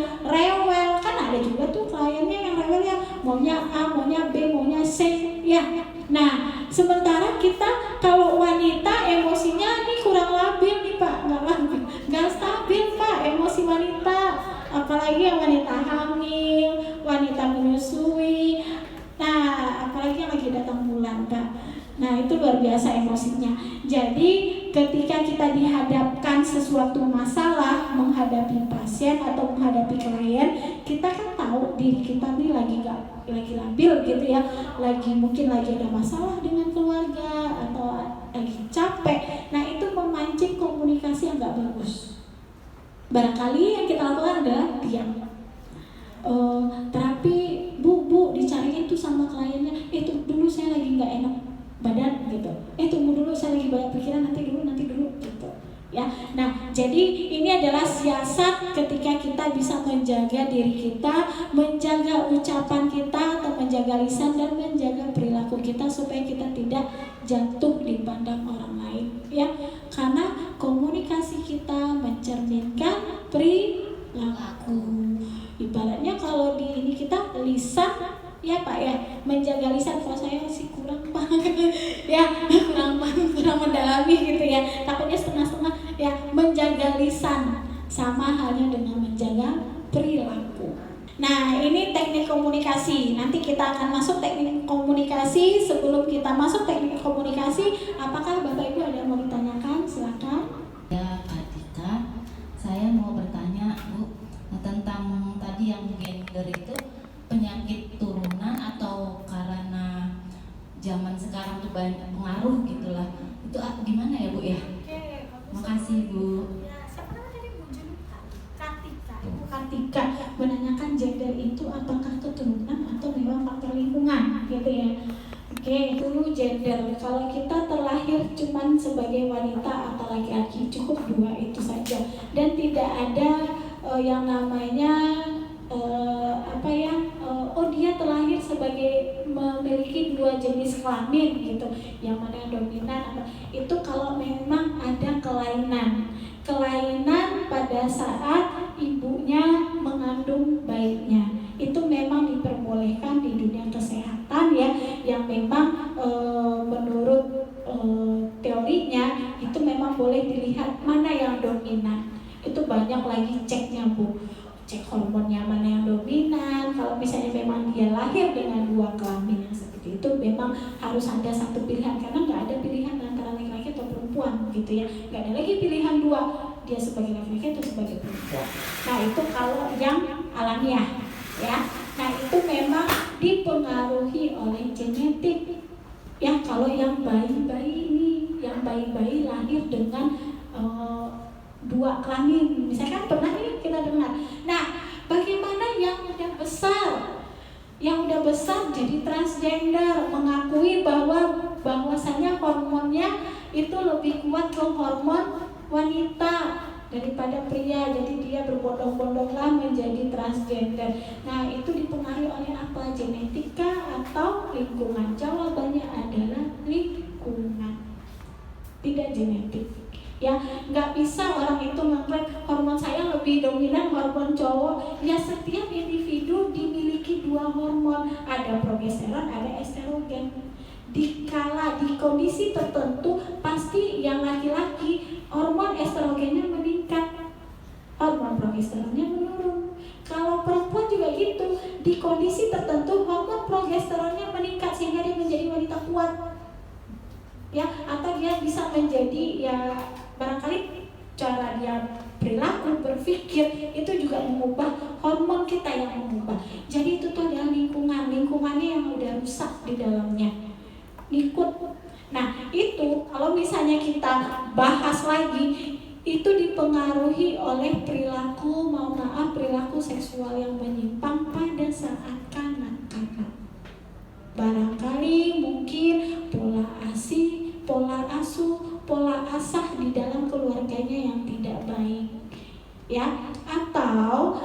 yang wanita hamil, wanita menyusui. Nah, apalagi yang lagi datang bulan, Kak. Nah, itu luar biasa emosinya. Jadi, ketika kita dihadapkan sesuatu masalah, menghadapi pasien atau menghadapi klien, kita kan tahu diri kita nih lagi labil gitu ya, mungkin lagi ada masalah dengan keluarga atau lagi capek. Nah, itu memancing komunikasi yang gak bagus. Barangkali yang kita lakukan adalah diam. Terapi, bu dicariin tuh sama kliennya, itu dulu saya lagi nggak enak badan gitu, tunggu dulu saya lagi banyak pikiran, nanti dulu gitu ya. Nah, jadi ini adalah siasat ketika kita bisa menjaga diri kita, menjaga ucapan kita atau menjaga lisan dan menjaga perilaku kita supaya kita tidak jatuh dipandang orang lain ya, karena komunikasi kita mencerminkan perilaku. Ibaratnya kalau di ini kita lisan ya Pak ya, menjaga lisan. Kalau saya masih kurang Pak ya, kurang mendalami gitu ya, takutnya setengah-setengah ya. Menjaga lisan sama halnya dengan menjaga perilaku. Nah, ini teknik komunikasi. Nanti kita akan masuk teknik komunikasi. Sebelum kita masuk teknik komunikasi, apakah Bapak Ibu ada yang mau ditanyakan? Silakan. Ya, Kak Tika, saya mau bertanya Bu tentang tadi yang gender itu penyakit turunan atau karena zaman sekarang tuh banyak pengaruh gitulah. Itu gimana ya Bu ya? Oke, makasih Bu. Ya, siapa namanya tadi Bu Junita? Katika. Ibu Katika menanyakan gender itu apakah keturunan atau memang faktor lingkungan gitu ya. Oke, dulu gender. Kalau kita terlahir cuman sebagai wanita atau laki-laki, cukup dua itu saja, dan tidak ada yang namanya dia terlahir sebagai memiliki dua jenis kelamin gitu, yang mana yang dominan itu kalau memang ada kelainan pada saat ibunya mengandung bayinya, itu memang diperbolehkan di dunia kesehatan ya, yang memang menurut teorinya itu memang boleh dilihat mana yang dominan. Itu banyak lagi ceknya Bu, cek hormonnya mana yang dominan. Kalau misalnya memang dia lahir dengan dua kelamin yang seperti itu, memang harus ada satu pilihan, karena nggak ada pilihan antara laki-laki atau perempuan gitu ya, nggak ada lagi pilihan dua, dia sebagai laki-laki atau sebagai perempuan. Nah, itu kalau yang alamiah ya. Nah, itu memang dipengaruhi oleh genetik ya. Kalau yang bayi-bayi lahir dengan dua kelamin, misalkan pernah ini kita dengar. Nah, bagaimana yang udah besar jadi transgender, mengakui bahwasanya hormonnya itu lebih kuat ke hormon wanita daripada pria, jadi dia berbondong-bondonglah menjadi transgender. Nah, itu dipengaruhi oleh apa? Genetika atau lingkungan? Jawabannya adalah lingkungan, tidak genetik. Ya, nggak bisa orang itu mengklaim hormon saya lebih dominan hormon cowok. Ya, setiap individu dimiliki dua hormon, ada progesteron, ada estrogen. Dikala di kondisi tertentu pasti yang laki-laki hormon estrogennya meningkat, hormon progesteronnya menurun. Kalau perempuan juga gitu, di kondisi tertentu hormon progesteronnya meningkat sehingga dia menjadi wanita kuat. Ya, atau dia bisa menjadi ya, barangkali cara dia perilaku, berpikir itu juga mengubah hormon kita yang mengubah. Jadi itu tuh adalah lingkungannya yang udah rusak di dalamnya, ngikut. Nah, itu kalau misalnya kita bahas lagi, itu dipengaruhi oleh perilaku, perilaku seksual yang menyimpang pada saat kanak-kanak. Barangkali mungkin pola asuh, pola asah di dalam keluarganya yang tidak baik ya, atau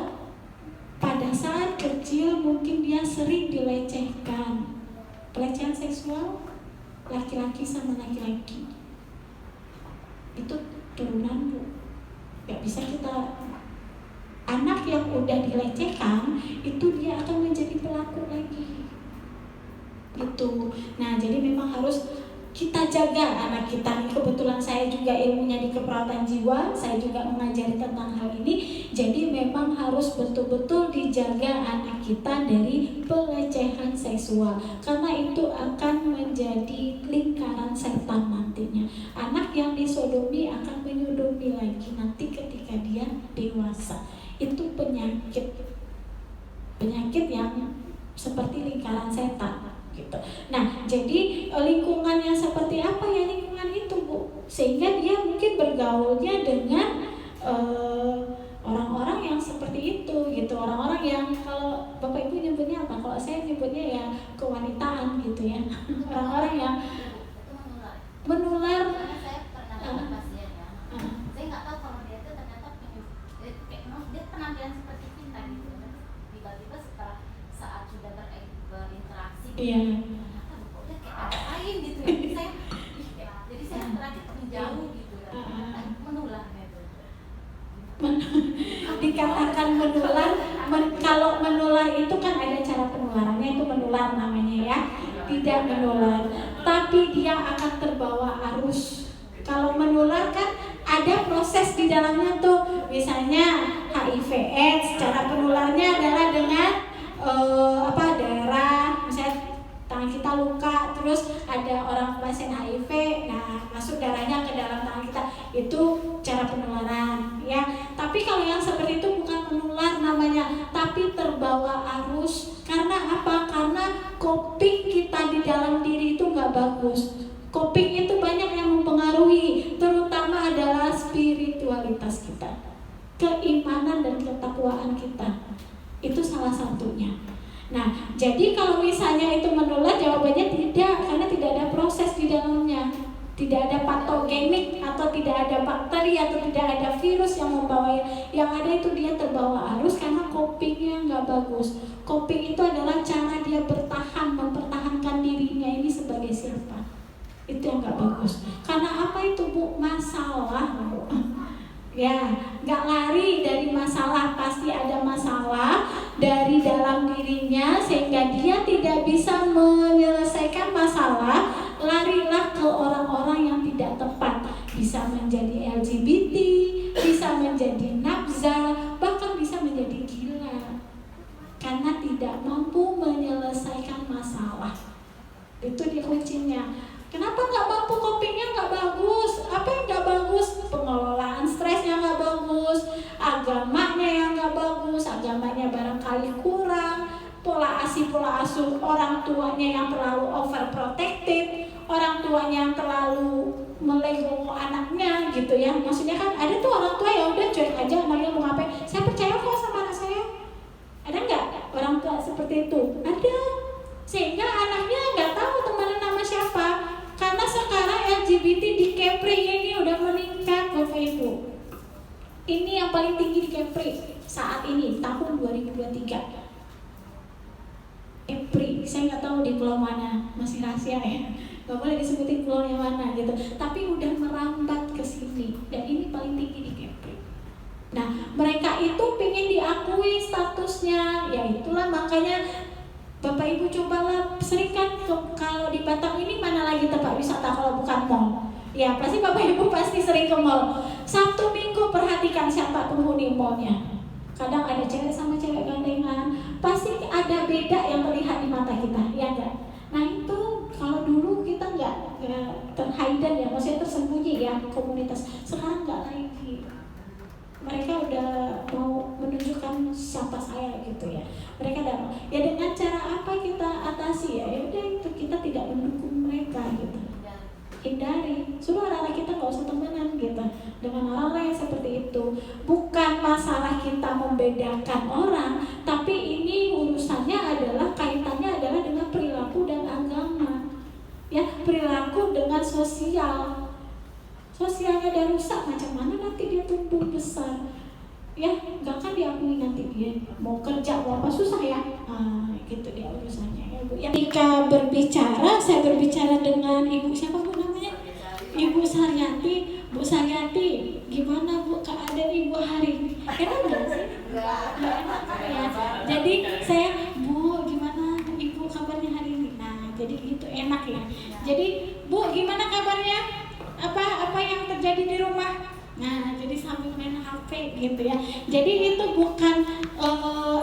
pada saat kecil mungkin dia sering dilecehkan, pelecehan seksual laki-laki sama laki-laki, itu turunan Bu. Gak bisa kita, anak yang udah dilecehkan itu dia akan menjadi pelaku lagi gitu. Nah, jadi memang harus kita jaga anak kita. Kebetulan saya juga juga ilmunya di keperawatan jiwa, saya juga mengajari tentang hal ini. Jadi memang harus betul-betul dijaga anak kita dari pelecehan seksual, karena itu akan menjadi lingkaran setan nantinya. Anak yang disodomi akan menyodomi lagi nanti ketika dia dewasa. Itu penyakit yang seperti lingkaran setan gitu. Nah, jadi lingkungan yang seperti apa ya lingkungan itu, Bu? Sehingga dia mungkin bergaulnya dengan orang-orang yang seperti itu gitu. Orang-orang yang kalau Bapak Ibu nyebutnya apa? Kalau saya nyebutnya ya kewanitaan gitu ya. Orang-orang yang menular. Karena saya pernah dapat pasien ya. Saya nggak tahu kalau dia itu ternyata dia penampilan seperti kita gitu. Tiba-tiba setelah saat sudah berinteraksi, Iya. ternyata kok dia kayak ada lain gitu ya. Jadi saya terakhir menjauh gitu ya. Menular gitu. Dikatakan menular, kalau menular itu kan ada cara penularannya, itu menular namanya ya. Tidak menular, tapi dia akan terbawa arus. Kalau menular kan ada proses di dalamnya tuh, misalnya HIV/AIDS, cara penularnya adalah dengan darah, misalnya tangan kita luka, terus ada orang pasien HIV, nah masuk darahnya ke dalam tangan kita, itu cara penularan ya. Tapi kalau yang seperti itu bukan menular namanya, tapi terbawa arus. Karena apa? Karena coping kita di dalam diri itu nggak bagus. Coping itu banyak yang mempengaruhi, terutama adalah spiritualitas kita, keimanan dan ketakwaan kita. Itu salah satunya. Nah, jadi kalau misalnya itu menular, jawabannya tidak, karena tidak ada proses di dalamnya. Tidak ada patogenik atau tidak ada bakteri atau tidak ada virus yang membawa. Yang ada itu dia terbawa arus karena copingnya nggak bagus. Coping itu adalah cara dia bertahan, mempertahankan dirinya ini sebagai siapa. Itu yang nggak bagus. Karena apa itu, Bu? Masalah, Bu. Ya, nggak lari dari masalah, pasti ada masalah dari dalam dirinya sehingga dia tidak bisa menyelesaikan masalah. Larilah ke orang-orang yang tidak tepat, bisa menjadi LGBT, bisa menjadi nafza, bahkan bisa menjadi gila karena tidak mampu menyelesaikan masalah. Itu dia kuncinya. Kenapa nggak mampu? Copingnya nggak bagus. Apa yang nggak bagus? Pengelolaan stresnya nggak bagus, agamanya yang nggak bagus, agamanya barangkali kurang, pola asuh orang tuanya yang terlalu overprotective, orang tuanya yang terlalu melego anaknya gitu ya. Maksudnya kan ada tuh orang tua ya udah cuek aja anaknya mau ngapain, saya percaya kok sama anak saya. Ada nggak orang tua seperti itu? Ada. Sehingga anaknya nggak tahu temenan sama siapa. Karena sekarang LGBT di Kepri ini udah meningkat, Bapak Ibu. Ini yang paling tinggi di Kepri saat ini tahun 2023. Kepri, saya nggak tahu di pulau mana, masih rahasia ya. Gak boleh disebutin pulau yang mana gitu. Tapi udah merambat ke sini dan ini paling tinggi di Kepri. Nah, mereka itu pengen diakui statusnya, ya itulah makanya Bapak Ibu cobalah sering kan kalau di Batam ini mana lagi tempat wisata kalau bukan mall. Ya pasti Bapak Ibu pasti sering ke mall. Sabtu Minggu perhatikan siapa penghuni mallnya. Kadang ada cewek sama cewek gandengan. Pasti ada beda yang terlihat di mata kita, ya enggak? Nah itu kalau dulu kita enggak terhidden ya, maksudnya tersembunyi ya komunitas. Sekarang enggak lagi. Mereka udah mau menunjukkan siapa saya gitu ya. Mereka udah ya dengan cara apa kita atasi ya? Ya udah itu kita tidak mendukung mereka gitu. Hindari, suruh anak-anak kita nggak usah temenan gitu dengan orang-orang yang seperti itu. Bukan masalah kita membedakan orang, tapi ini urusannya adalah kaitannya adalah dengan perilaku dan agama. Ya, perilaku dengan sosial. Sosialnya udah rusak, macam mana nanti dia tumbuh besar? Ya, nggak akan diakui nanti dia mau kerja mau apa susah ya. Gitu dia urusannya ya Bu. Ketika berbicara, saya berbicara dengan Ibu siapa Bu namanya? Ibu Saryati. Bu Saryati, gimana Bu keadaan Ibu hari ini? Enak nggak sih? Nggak enak ya. Jadi saya Bu gimana Ibu kabarnya hari ini? Nah, jadi gitu enak ya. Jadi Bu gimana kabarnya? Apa yang terjadi terjadi di rumah. Nah, jadi sambil main HP gitu ya. Jadi itu bukan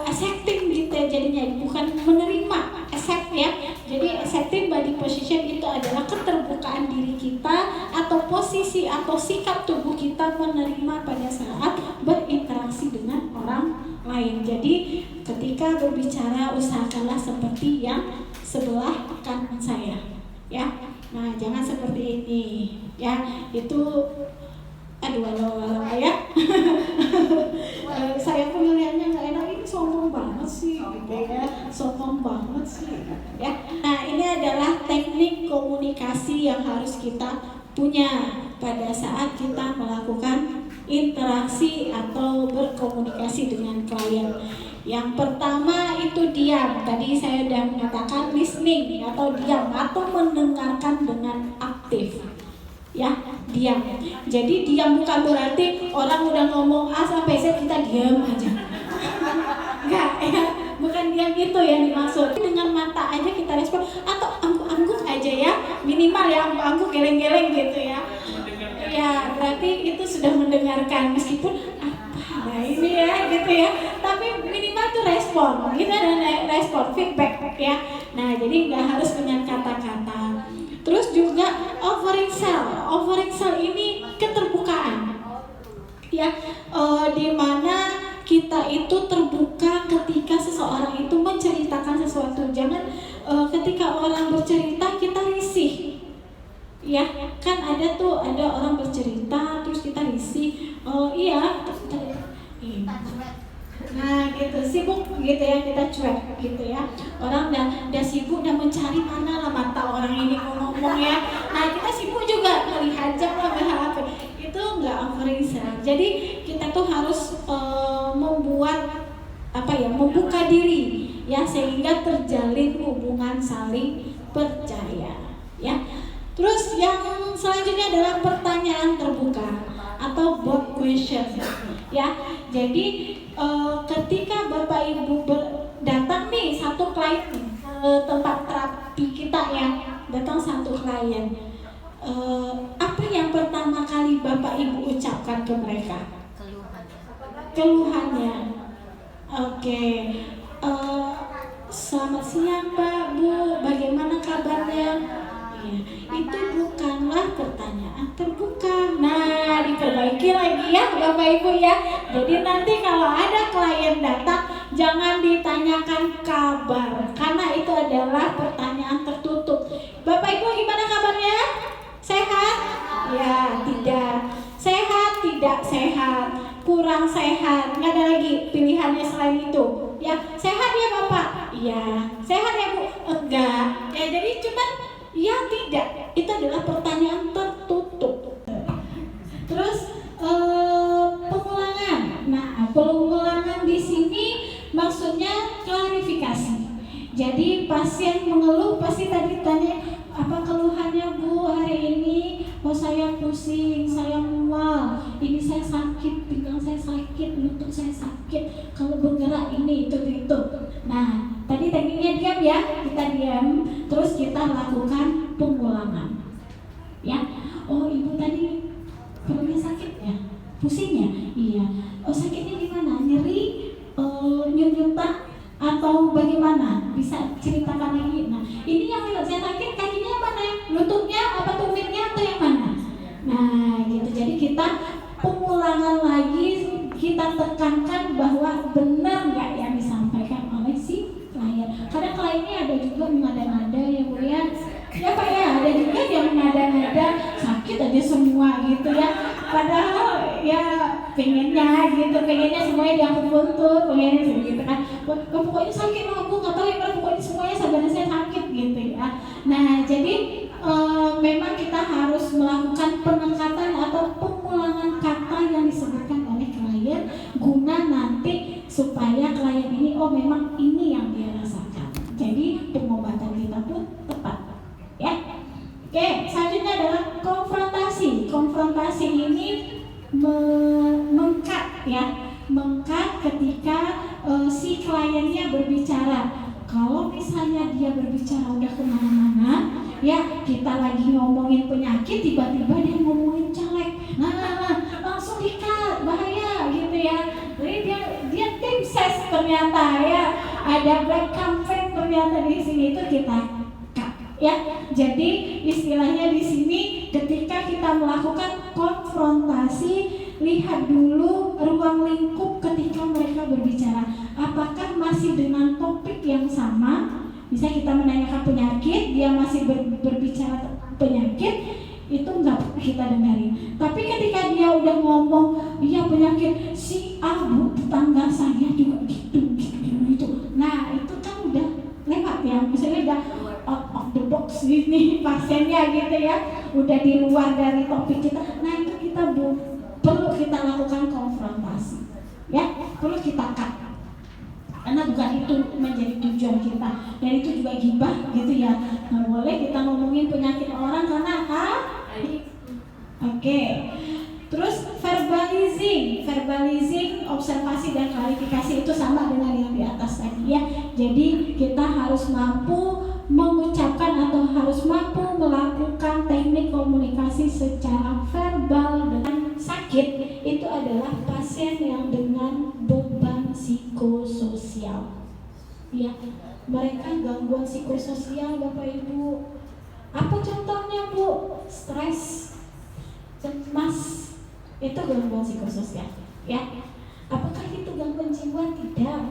accepting gitu ya, jadinya bukan menerima, accept ya. Jadi accepting body position itu adalah keterbukaan diri kita atau posisi atau sikap tubuh kita menerima pada saat berinteraksi dengan orang lain. Jadi ketika berbicara usahakanlah seperti yang sebelah kanan saya ya. Nah, jangan seperti ini ya. Itu aduh ya. Saya pun ngeliatnya nggak enak, ini sombong banget sih gitu ya, sombong banget sih ya. Nah, ini adalah teknik komunikasi yang harus kita punya pada saat kita melakukan interaksi atau berkomunikasi dengan klien. Yang pertama itu diam. Tadi saya sudah mengatakan listening atau diam atau mendengarkan dengan aktif. Ya, diam. Jadi diam bukan berarti orang udah ngomong A sampai Z kita diam aja. Enggak, ya, bukan diam itu yang dimaksud. Dengan mata aja kita respon atau angguk-angguk aja ya. Minimal ya angguk geleng-geleng gitu ya. Ya, berarti itu sudah mendengarkan meskipun apa ini ya gitu ya. Tapi minimal tuh respon. Kita ada respon, feedback ya. Nah, jadi nggak harus dengan kata-kata. Terus juga offering sell ini keterbukaan ya, di mana kita itu terbuka ketika seseorang itu menceritakan sesuatu. Jangan ketika orang bercerita kita risih ya, kan ada orang bercerita terus kita risih, iya nah gitu, sibuk gitu ya, kita cuek gitu ya. Orang udah sibuk dan mencari mana lah mata orang ini ngomong ya. Nah, kita sibuk juga melihat jam lah berharap itu nggak offering sell. Jadi kita tuh harus membuat membuka diri ya, sehingga terjalin hubungan saling percaya ya. Terus yang selanjutnya adalah pertanyaan terbuka atau both question ya. Jadi ketika Bapak Ibu datang nih satu klien ke tempat terapi kita ya, datang satu klien, apa yang pertama kali Bapak Ibu ucapkan ke mereka? Keluhannya. Oke. Selamat siang Pak, Bu, bagaimana kabarnya? Ya, itu bukanlah pertanyaan terbuka. Nah, diperbaiki lagi ya Bapak Ibu ya. Jadi nanti kalau ada klien datang jangan ditanyakan kabar, karena itu adalah pertanyaan tertutup. Bapak Ibu gimana kabarnya? Sehat? Ya, tidak. Sehat, tidak sehat, kurang sehat. Nggak ada lagi pilihannya selain itu. Ya, sehat ya Bapak? Iya. Sehat ya Bu? Enggak. Ya, jadi cuman ya tidak, itu adalah pertanyaan tertutup. Terus pengulangan. Nah, pengulangan di sini maksudnya klarifikasi. Jadi pasien mengeluh pasti tadi tanya apa keluhannya Bu hari ini? Oh saya pusing, saya mual, ini saya sakit, pinggang saya sakit, lutut saya sakit, kalau bergerak ini itu. Nah, tadi tekniknya diam ya, kita diam, terus kita lakukan pengulangan. Ya, oh Ibu tadi perutnya sakit ya, pusing ya, iya. Oh sakitnya gimana? Nyeri, nyut-nyutan atau bagaimana? Bisa ceritakan lagi. Nah, ini yang saya sakit kakinya yang mana? Lututnya apa tumitnya atau yang mana? Nah, gitu. Jadi kita pengulangan lagi, kita tekankan bahwa benar nggak yang disampaikan oleh si klien. Kadang kliennya ada juga mengada-ngada ya Bu ya. Ya Pak ya, ada juga yang mengada-ngada sakit aja semua gitu ya. Padahal ya pengennya semuanya diangkut buntut, pengennya gitu kan. Pokoknya sakit loh Bu, nggak tahu ya pokoknya semuanya sebenarnya saya sakit gitu ya. Nah jadi memang kita harus melakukan peningkatan atau pengulangan kata yang disebutkan oleh klien guna nanti supaya klien ini oh memang ini yang dia rasakan. Jadi pengobatan kita pun tepat ya. Oke, selanjutnya adalah konfrontasi. Konfrontasi ini mengkat ya, mengkat ketika si kliennya berbicara. Kalau misalnya dia berbicara udah kemana-mana, ya kita lagi ngomongin penyakit, tiba-tiba dia ngomongin caleg. Nah sukses ternyata ya, ada black campaign ternyata di sini, itu kita ya. Jadi istilahnya di sini ketika kita melakukan konfrontasi, lihat dulu ruang lingkup ketika mereka berbicara, apakah masih dengan topik yang sama. Bisa kita menanyakan penyakit, dia masih berbicara tentang penyakit, itu enggak kita dengarin. Tapi ketika dia udah ngomong, iya penyakit si A bu, tetangga saya juga gitu. Nah itu kan udah lewat ya, misalnya udah out of the box ini pasiennya gitu ya, udah di luar dari topik kita. Nah itu kita perlu kita lakukan konfrontasi ya, perlu kita cut, karena bukan itu menjadi tujuan kita. Dan itu juga gibah gitu ya, nggak boleh kita ngomongin penyakit orang karena Oke. Terus verbalizing, observasi dan klarifikasi itu sama dengan yang di atas tadi ya. Jadi kita harus mampu mengucapkan atau harus mampu melakukan teknik komunikasi secara verbal. Dengan sakit itu adalah pasien yang dengan beban psikososial. Ya, mereka gangguan psikososial Bapak Ibu. Apa contohnya Bu? Stres, cemas, itu gangguan psikososial ya. Apakah itu gangguan jiwa? Tidak,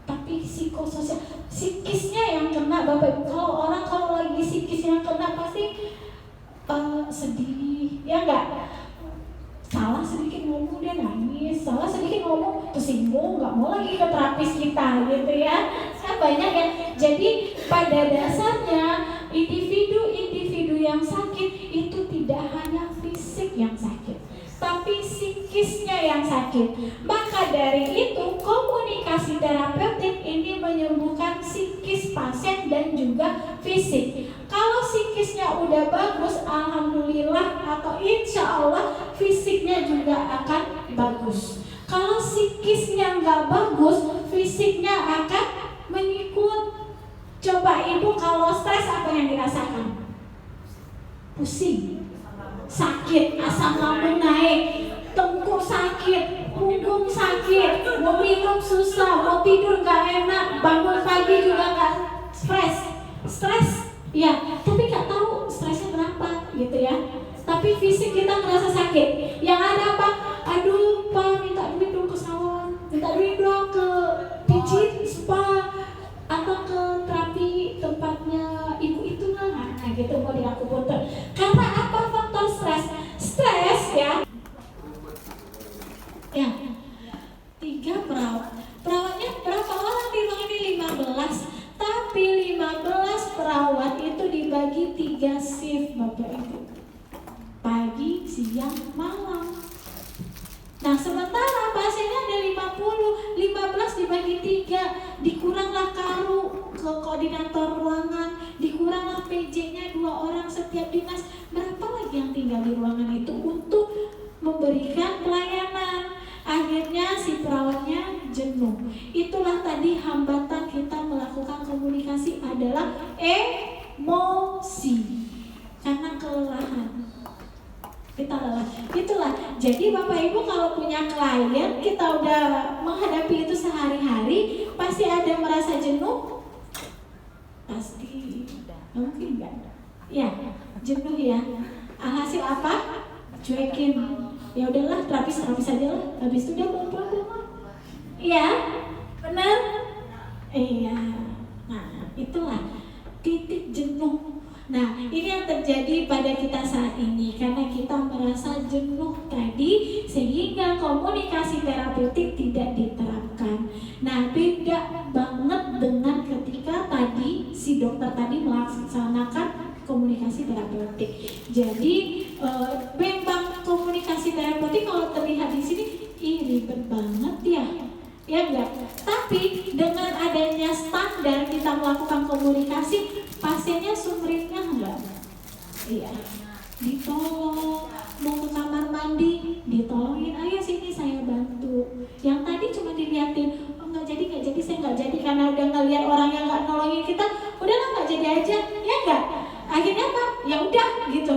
tapi psikososial, psikisnya yang kena Bapak Ibu. Kalau lagi psikisnya kena pasti sedih ya enggak? Salah sedikit ngomong dia nangis, salah sedikit ngomong tersinggung, nggak mau lagi ke terapis kita gitu ya. Kan banyak ya. Jadi pada dasarnya individu yang sakit itu tidak hanya fisik yang sakit, tapi psikisnya yang sakit. Maka dari itu komunikasi terapeutik ini menyembuhkan psikis pasien dan juga fisik. Kalau psikisnya udah bagus, alhamdulillah atau insya Allah fisiknya juga akan bagus. Kalau psikisnya nggak bagus, fisiknya akan mengikut. Coba Ibu kalau stres apa yang dirasakan? Pusing, sakit, asam lambung naik, tengkuk sakit, punggung sakit, mau minum susah, mau tidur nggak enak, bangun pagi juga nggak stres, ya. Tapi nggak tahu stresnya berapa, gitu ya. Tapi fisik kita ngerasa sakit. Yang ada apa? Aduh Pak, minta duit dong ke salon, minta duit dong ke pijit, spa, atau ke terapi tempatnya ibu itu lah, nah gitu, mau diakupuntur. Karena apa? Faktor stres ya. Ya, 3 perawatnya berapa orang di ruang ini? 15. Tapi 15 perawat itu dibagi 3 shift Bapak Ibu, pagi, siang, malam. Nah sementara pasiennya ada 50, 15 dibagi 3, dikuranglah karu ke koordinator ruangan, dikuranglah PJ-nya 2 orang setiap dinas. Berapa lagi yang tinggal di ruangan itu untuk memberikan pelayanan? Akhirnya si perawatnya jenuh. Itulah tadi hambatan kita melakukan komunikasi adalah emosi, karena kelelahan. Kita lelah. Itulah. Jadi Bapak Ibu kalau punya klien, kita udah menghadapi itu sehari-hari, pasti ada merasa jenuh? Pasti. Mungkin enggak? Ya, jenuh ya. Alhasil apa? Cuekin. Ya udahlah, terapis aja lah. Habis itu dia mau pulang rumah. Iya, benar? Iya. Nah, itulah titik jenuh. Nah, ini yang terjadi pada kita saat ini karena kita merasa jenuh tadi sehingga komunikasi terapeutik tidak diterapkan. Nah, beda banget dengan ketika tadi si dokter tadi melaksanakan komunikasi terapeutik. Jadi memang komunikasi terapeutik kalau terlihat di sini ribet banget ya enggak. Tapi dengan adanya standar kita melakukan komunikasi, pasiennya sumringah enggak? Iya. Ditolong, mau ke kamar mandi, ditolongin, ayo sini saya bantu. Yang tadi cuma dilihatin, oh nggak jadi saya nggak jadi karena udah ngeliat orang yang nggak nolongin kita, udahlah nggak jadi aja, ya enggak. Akhirnya apa? Ya udah gitu.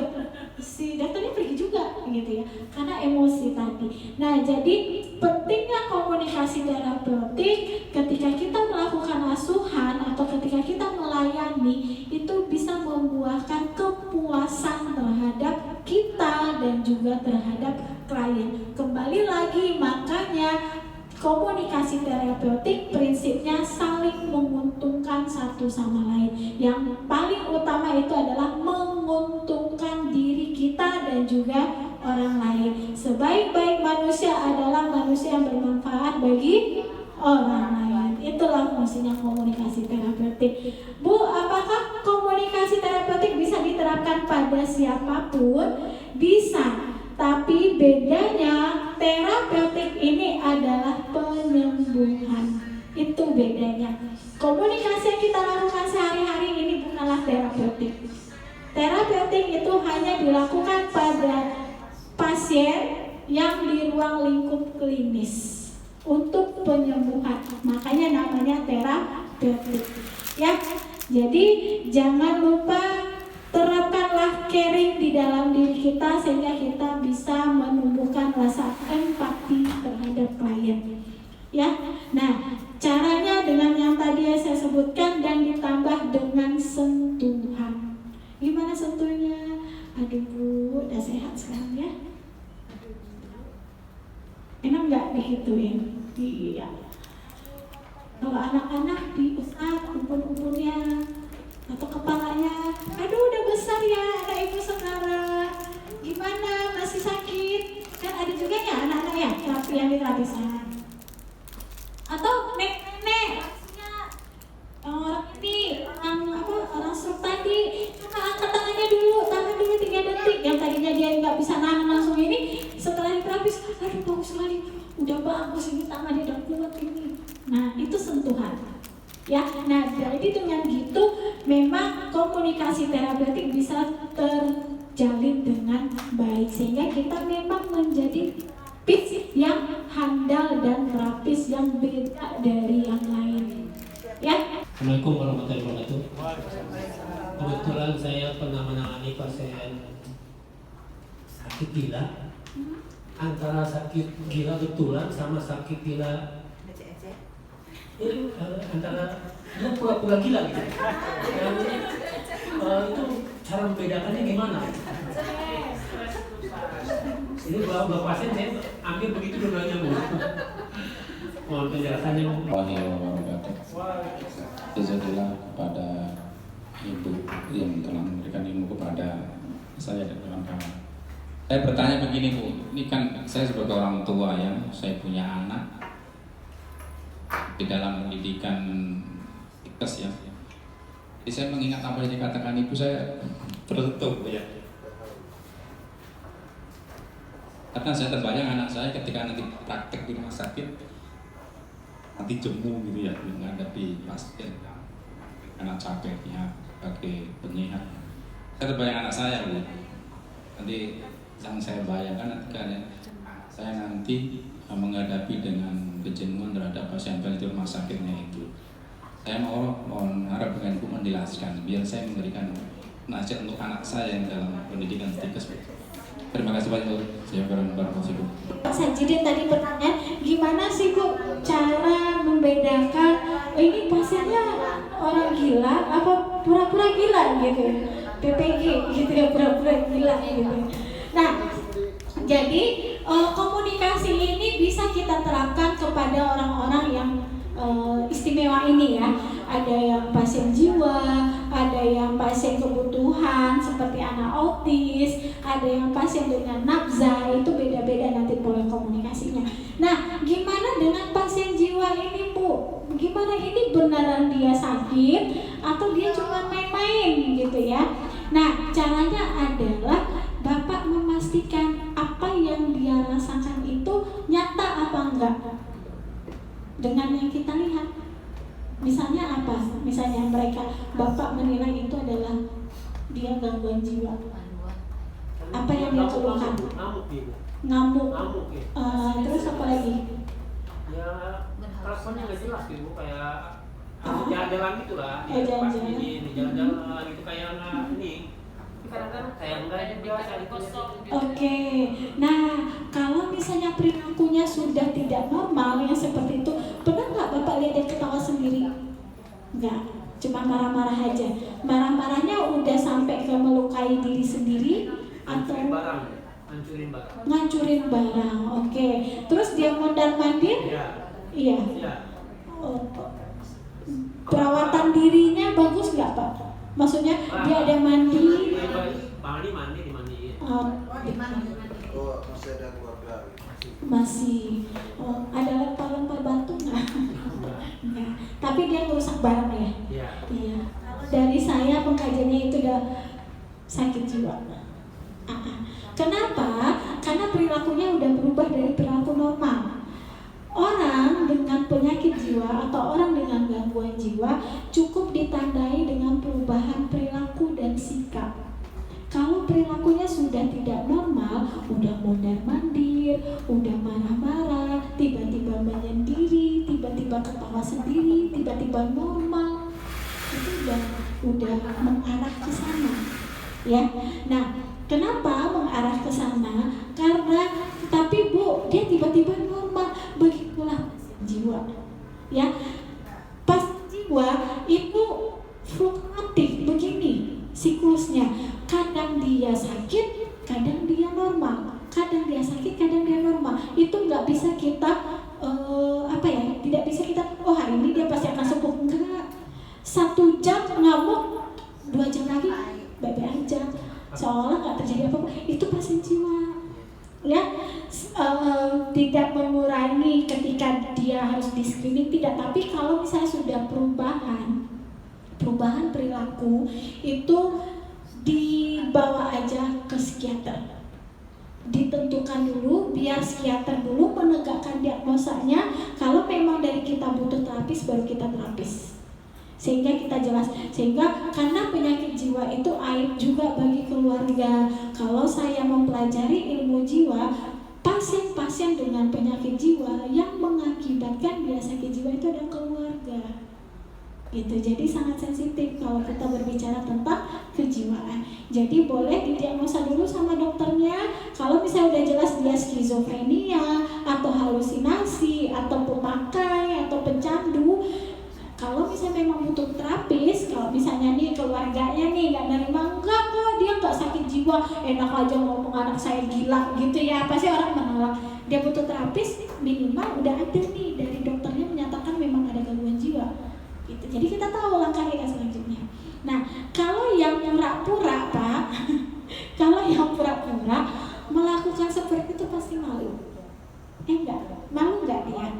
Si dokternya pergi juga gitu ya. karena emosi tadi. Nah, jadi pentingnya komunikasi terapeutik ketika kita melakukan asuhan atau ketika kita melayani itu bisa membuahkan kepuasan terhadap kita dan juga terhadap klien. Kembali lagi, makanya komunikasi terapeutik prinsipnya saling menguntungkan satu sama lain. Yang paling utama itu adalah menguntungkan diri kita dan juga orang lain. Sebaik-baik manusia adalah manusia yang bermanfaat bagi orang lain. Itulah fungsinya komunikasi terapeutik. Bu, apakah komunikasi terapeutik bisa diterapkan pada siapapun? Bisa. Tapi bedanya terapeutik ini adalah penyembuhan. Itu bedanya. Komunikasi yang kita lakukan sehari-hari ini bukanlah terapeutik. Terapeutik itu hanya dilakukan pada pasien yang di ruang lingkup klinis untuk penyembuhan. Makanya namanya terapeutik. Ya. Jadi jangan lupa terapkanlah caring di dalam diri kita sehingga kita bisa menumbuhkan rasa empati terhadap klien. Ya. Nah, caranya dengan yang tadi saya sebutkan dan ditambah dengan sentuhan. Gimana sentuhnya? Aduh Bu, udah sehat sekarang ya? Enak nggak digituin? Iya. Kalau anak-anak diusap umpun-umpunnya atau kepalanya, aduh udah besar ya anak ibu sekarang, gimana masih sakit? Kan ada juga ya anak-anak ya terapi yang diterapisan. Atau nenek-nenek orang ini orang stroke tadi, angkat tangannya dulu, tahan dulu 3 detik. Yang tadinya dia nggak bisa nahan langsung ini, setelah diterapis, aduh bagus sekali, udah bagus ini tangannya udah kuat ini. Nah itu sentuhan. Ya, nah jadi dengan gitu memang komunikasi terapeutik bisa terjalin dengan baik sehingga kita memang menjadi terapis yang handal dan terapis yang beda dari yang lain. Ya. Assalamualaikum warahmatullahi wabarakatuh. Kebetulan saya pernah menangani pasien sakit gila. Antara sakit gila betulan sama sakit gila antara dia pura-pura gila gitu. Itu cara membedakannya gimana? Ini beberapa pasien saya ambil begitu dua-duanya Bu. Mohon penjelasannya Bu. Jadilah kepada ibu yang telah memberikan ilmu kepada saya dan kawan-kawan. Saya bertanya begini Bu, ini kan saya sebagai orang tua ya, saya punya anak di dalam pendidikan IKES ya. Jadi saya mengingat apa yang dikatakan ibu, saya tertutup ya. Karena saya terbayang anak saya ketika nanti praktek di rumah sakit nanti jemu gitu ya menghadapi pasien karena capeknya sebagai penyihat. Saya terbayang anak saya Bu. Nanti yang saya bayangkan ketika saya nanti menghadapi dengan kejenuhan terhadap pasien di rumah sakitnya itu. Saya mohon harap dengan ibu menjelaskan biar saya memberikan nasihat untuk anak saya yang dalam pendidikan IKES. Terima kasih banyak. Saya berkasih Bu. Pak Sajidin tadi bertanya, gimana sih Bu cara membedakan ini pasiennya orang gila apa pura-pura gila gitu, PPG gitu ya, pura-pura gila gitu. Nah, jadi komunikasi ini bisa kita terapkan kepada orang-orang yang istimewa ini ya. Ada yang pasien jiwa, ada yang pasien kebutuhan seperti anak autis, ada yang pasien dengan nafza, itu beda-beda nanti pola komunikasinya. Nah, gimana dengan pasien jiwa ini Bu? Gimana ini beneran dia sakit atau dia cuma main-main gitu ya? Nah, caranya adalah Bapak memastikan apa yang dia rasakan itu nyata apa enggak dengan yang kita lihat. Misalnya apa? Misalnya Bapak menilai itu adalah dia gangguan jiwa. Apa yang dia keluhkan? Ngamuk. Ya. Terus apa lagi? Ya, kelakuannya nggak jelas Ibu, kayak jalan-jalan gitu lah. Jalan-jalan. Di jalan-jalan itu kayak ini kadang-kadang saya enggak juga saya kosong. Oke, nah kalau misalnya perilakunya sudah tidak normal yang seperti itu, pernah nggak Bapak lihat dia ketawa sendiri? Enggak, cuma marah-marah aja. Marah-marahnya udah sampai ke melukai diri sendiri atau Hancurin barang. ngancurin barang. Oke, terus dia mondar-mandir? Iya. Iya. Iya. Oh, perawatan dirinya bagus nggak Pak? Maksudnya dia ada mandi? Mandi dimandiin. Oh, masih ada keluarga. Masih. Oh, ada lempar-lempar batu nggak? Nggak. Tapi dia merusak barang ya? Iya. Iya. Dari saya pengkajiannya itu udah sakit jiwa. Kenapa? Karena perilakunya udah berubah dari perilaku normal. Orang dengan penyakit jiwa atau orang dengan gangguan jiwa cukup ditandai dengan perubahan perilaku dan sikap. Kalau perilakunya sudah tidak normal, udah mondar-mandir, udah marah-marah, tiba-tiba menyendiri, tiba-tiba ketawa sendiri, tiba-tiba normal, itu udah mengarah ke sana, ya. Nah, kenapa mengarah ke sana? Karena, tapi Bu, dia tiba-tiba normal, begitulah jiwa, ya. Pas jiwa itu fluktuatif begini siklusnya. Kadang dia sakit, kadang dia normal. Kadang dia sakit, kadang dia normal. Itu nggak bisa kita tidak bisa kita, oh hari ini dia pasti akan sembuh. Enggak. 1 jam ngamuk, 2 jam lagi baik-baik aja, seolah nggak terjadi apa-apa. Itu pasien jiwa, ya. Tidak mengurangi ketika dia harus di screening, tidak. Tapi kalau misalnya sudah perubahan perilaku, itu dibawa aja ke psikiater. Ditentukan dulu, biar psikiater dulu menegakkan diagnosanya. Kalau memang dari kita butuh terapis, baru kita terapis. Sehingga kita jelas. Sehingga karena penyakit jiwa itu aib juga bagi keluarga. Kalau saya mempelajari ilmu jiwa, pasien-pasien dengan penyakit jiwa yang mengakibatkan dia sakit jiwa itu adalah keluarga. Gitu. Jadi sangat sensitif kalau kita berbicara tentang kejiwaan. Jadi boleh didiagnosa dulu sama dokternya. Kalau misalnya udah jelas dia skizofrenia atau halusinasi atau pemakai atau pencandu, kalau misalnya memang butuh terapis, kalau misalnya nih keluarganya nih nggak nerima, enggak kok dia nggak sakit jiwa, enak aja ngomong anak saya gila gitu ya, pasti orang menolak. Dia butuh terapis, minimal udah ada nih dari dokternya menyatakan memang ada gangguan jiwa. Gitu. Jadi kita tahu langkah kita selanjutnya. Nah, kalau yang pura-pura Pak, kalau yang pura-pura melakukan seperti itu pasti malu. Enggak, malu enggak dia?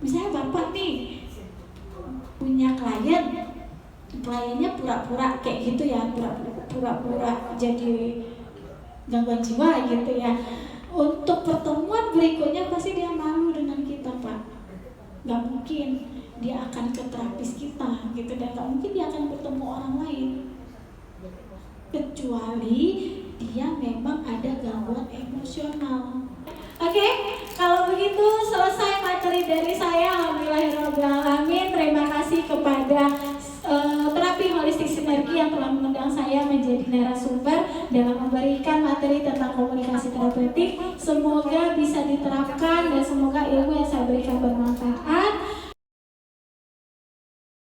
Misalnya Bapak nih punya kliennya pura-pura kayak gitu ya, pura-pura jadi gangguan jiwa gitu ya. Untuk pertemuan berikutnya pasti dia malu dengan kita Pak. Nggak mungkin dia akan ke terapis kita gitu, dan nggak mungkin dia akan bertemu orang lain kecuali dia memang ada gangguan emosional. Oke, kalau begitu selesai materi dari saya. Alhamdulillahirrahmanirrahim. Terima kasih kepada terapi holistik sinergi yang telah mengundang saya menjadi narasumber dalam memberikan materi tentang komunikasi terapeutik. Semoga bisa diterapkan dan semoga ilmu yang saya berikan bermanfaat.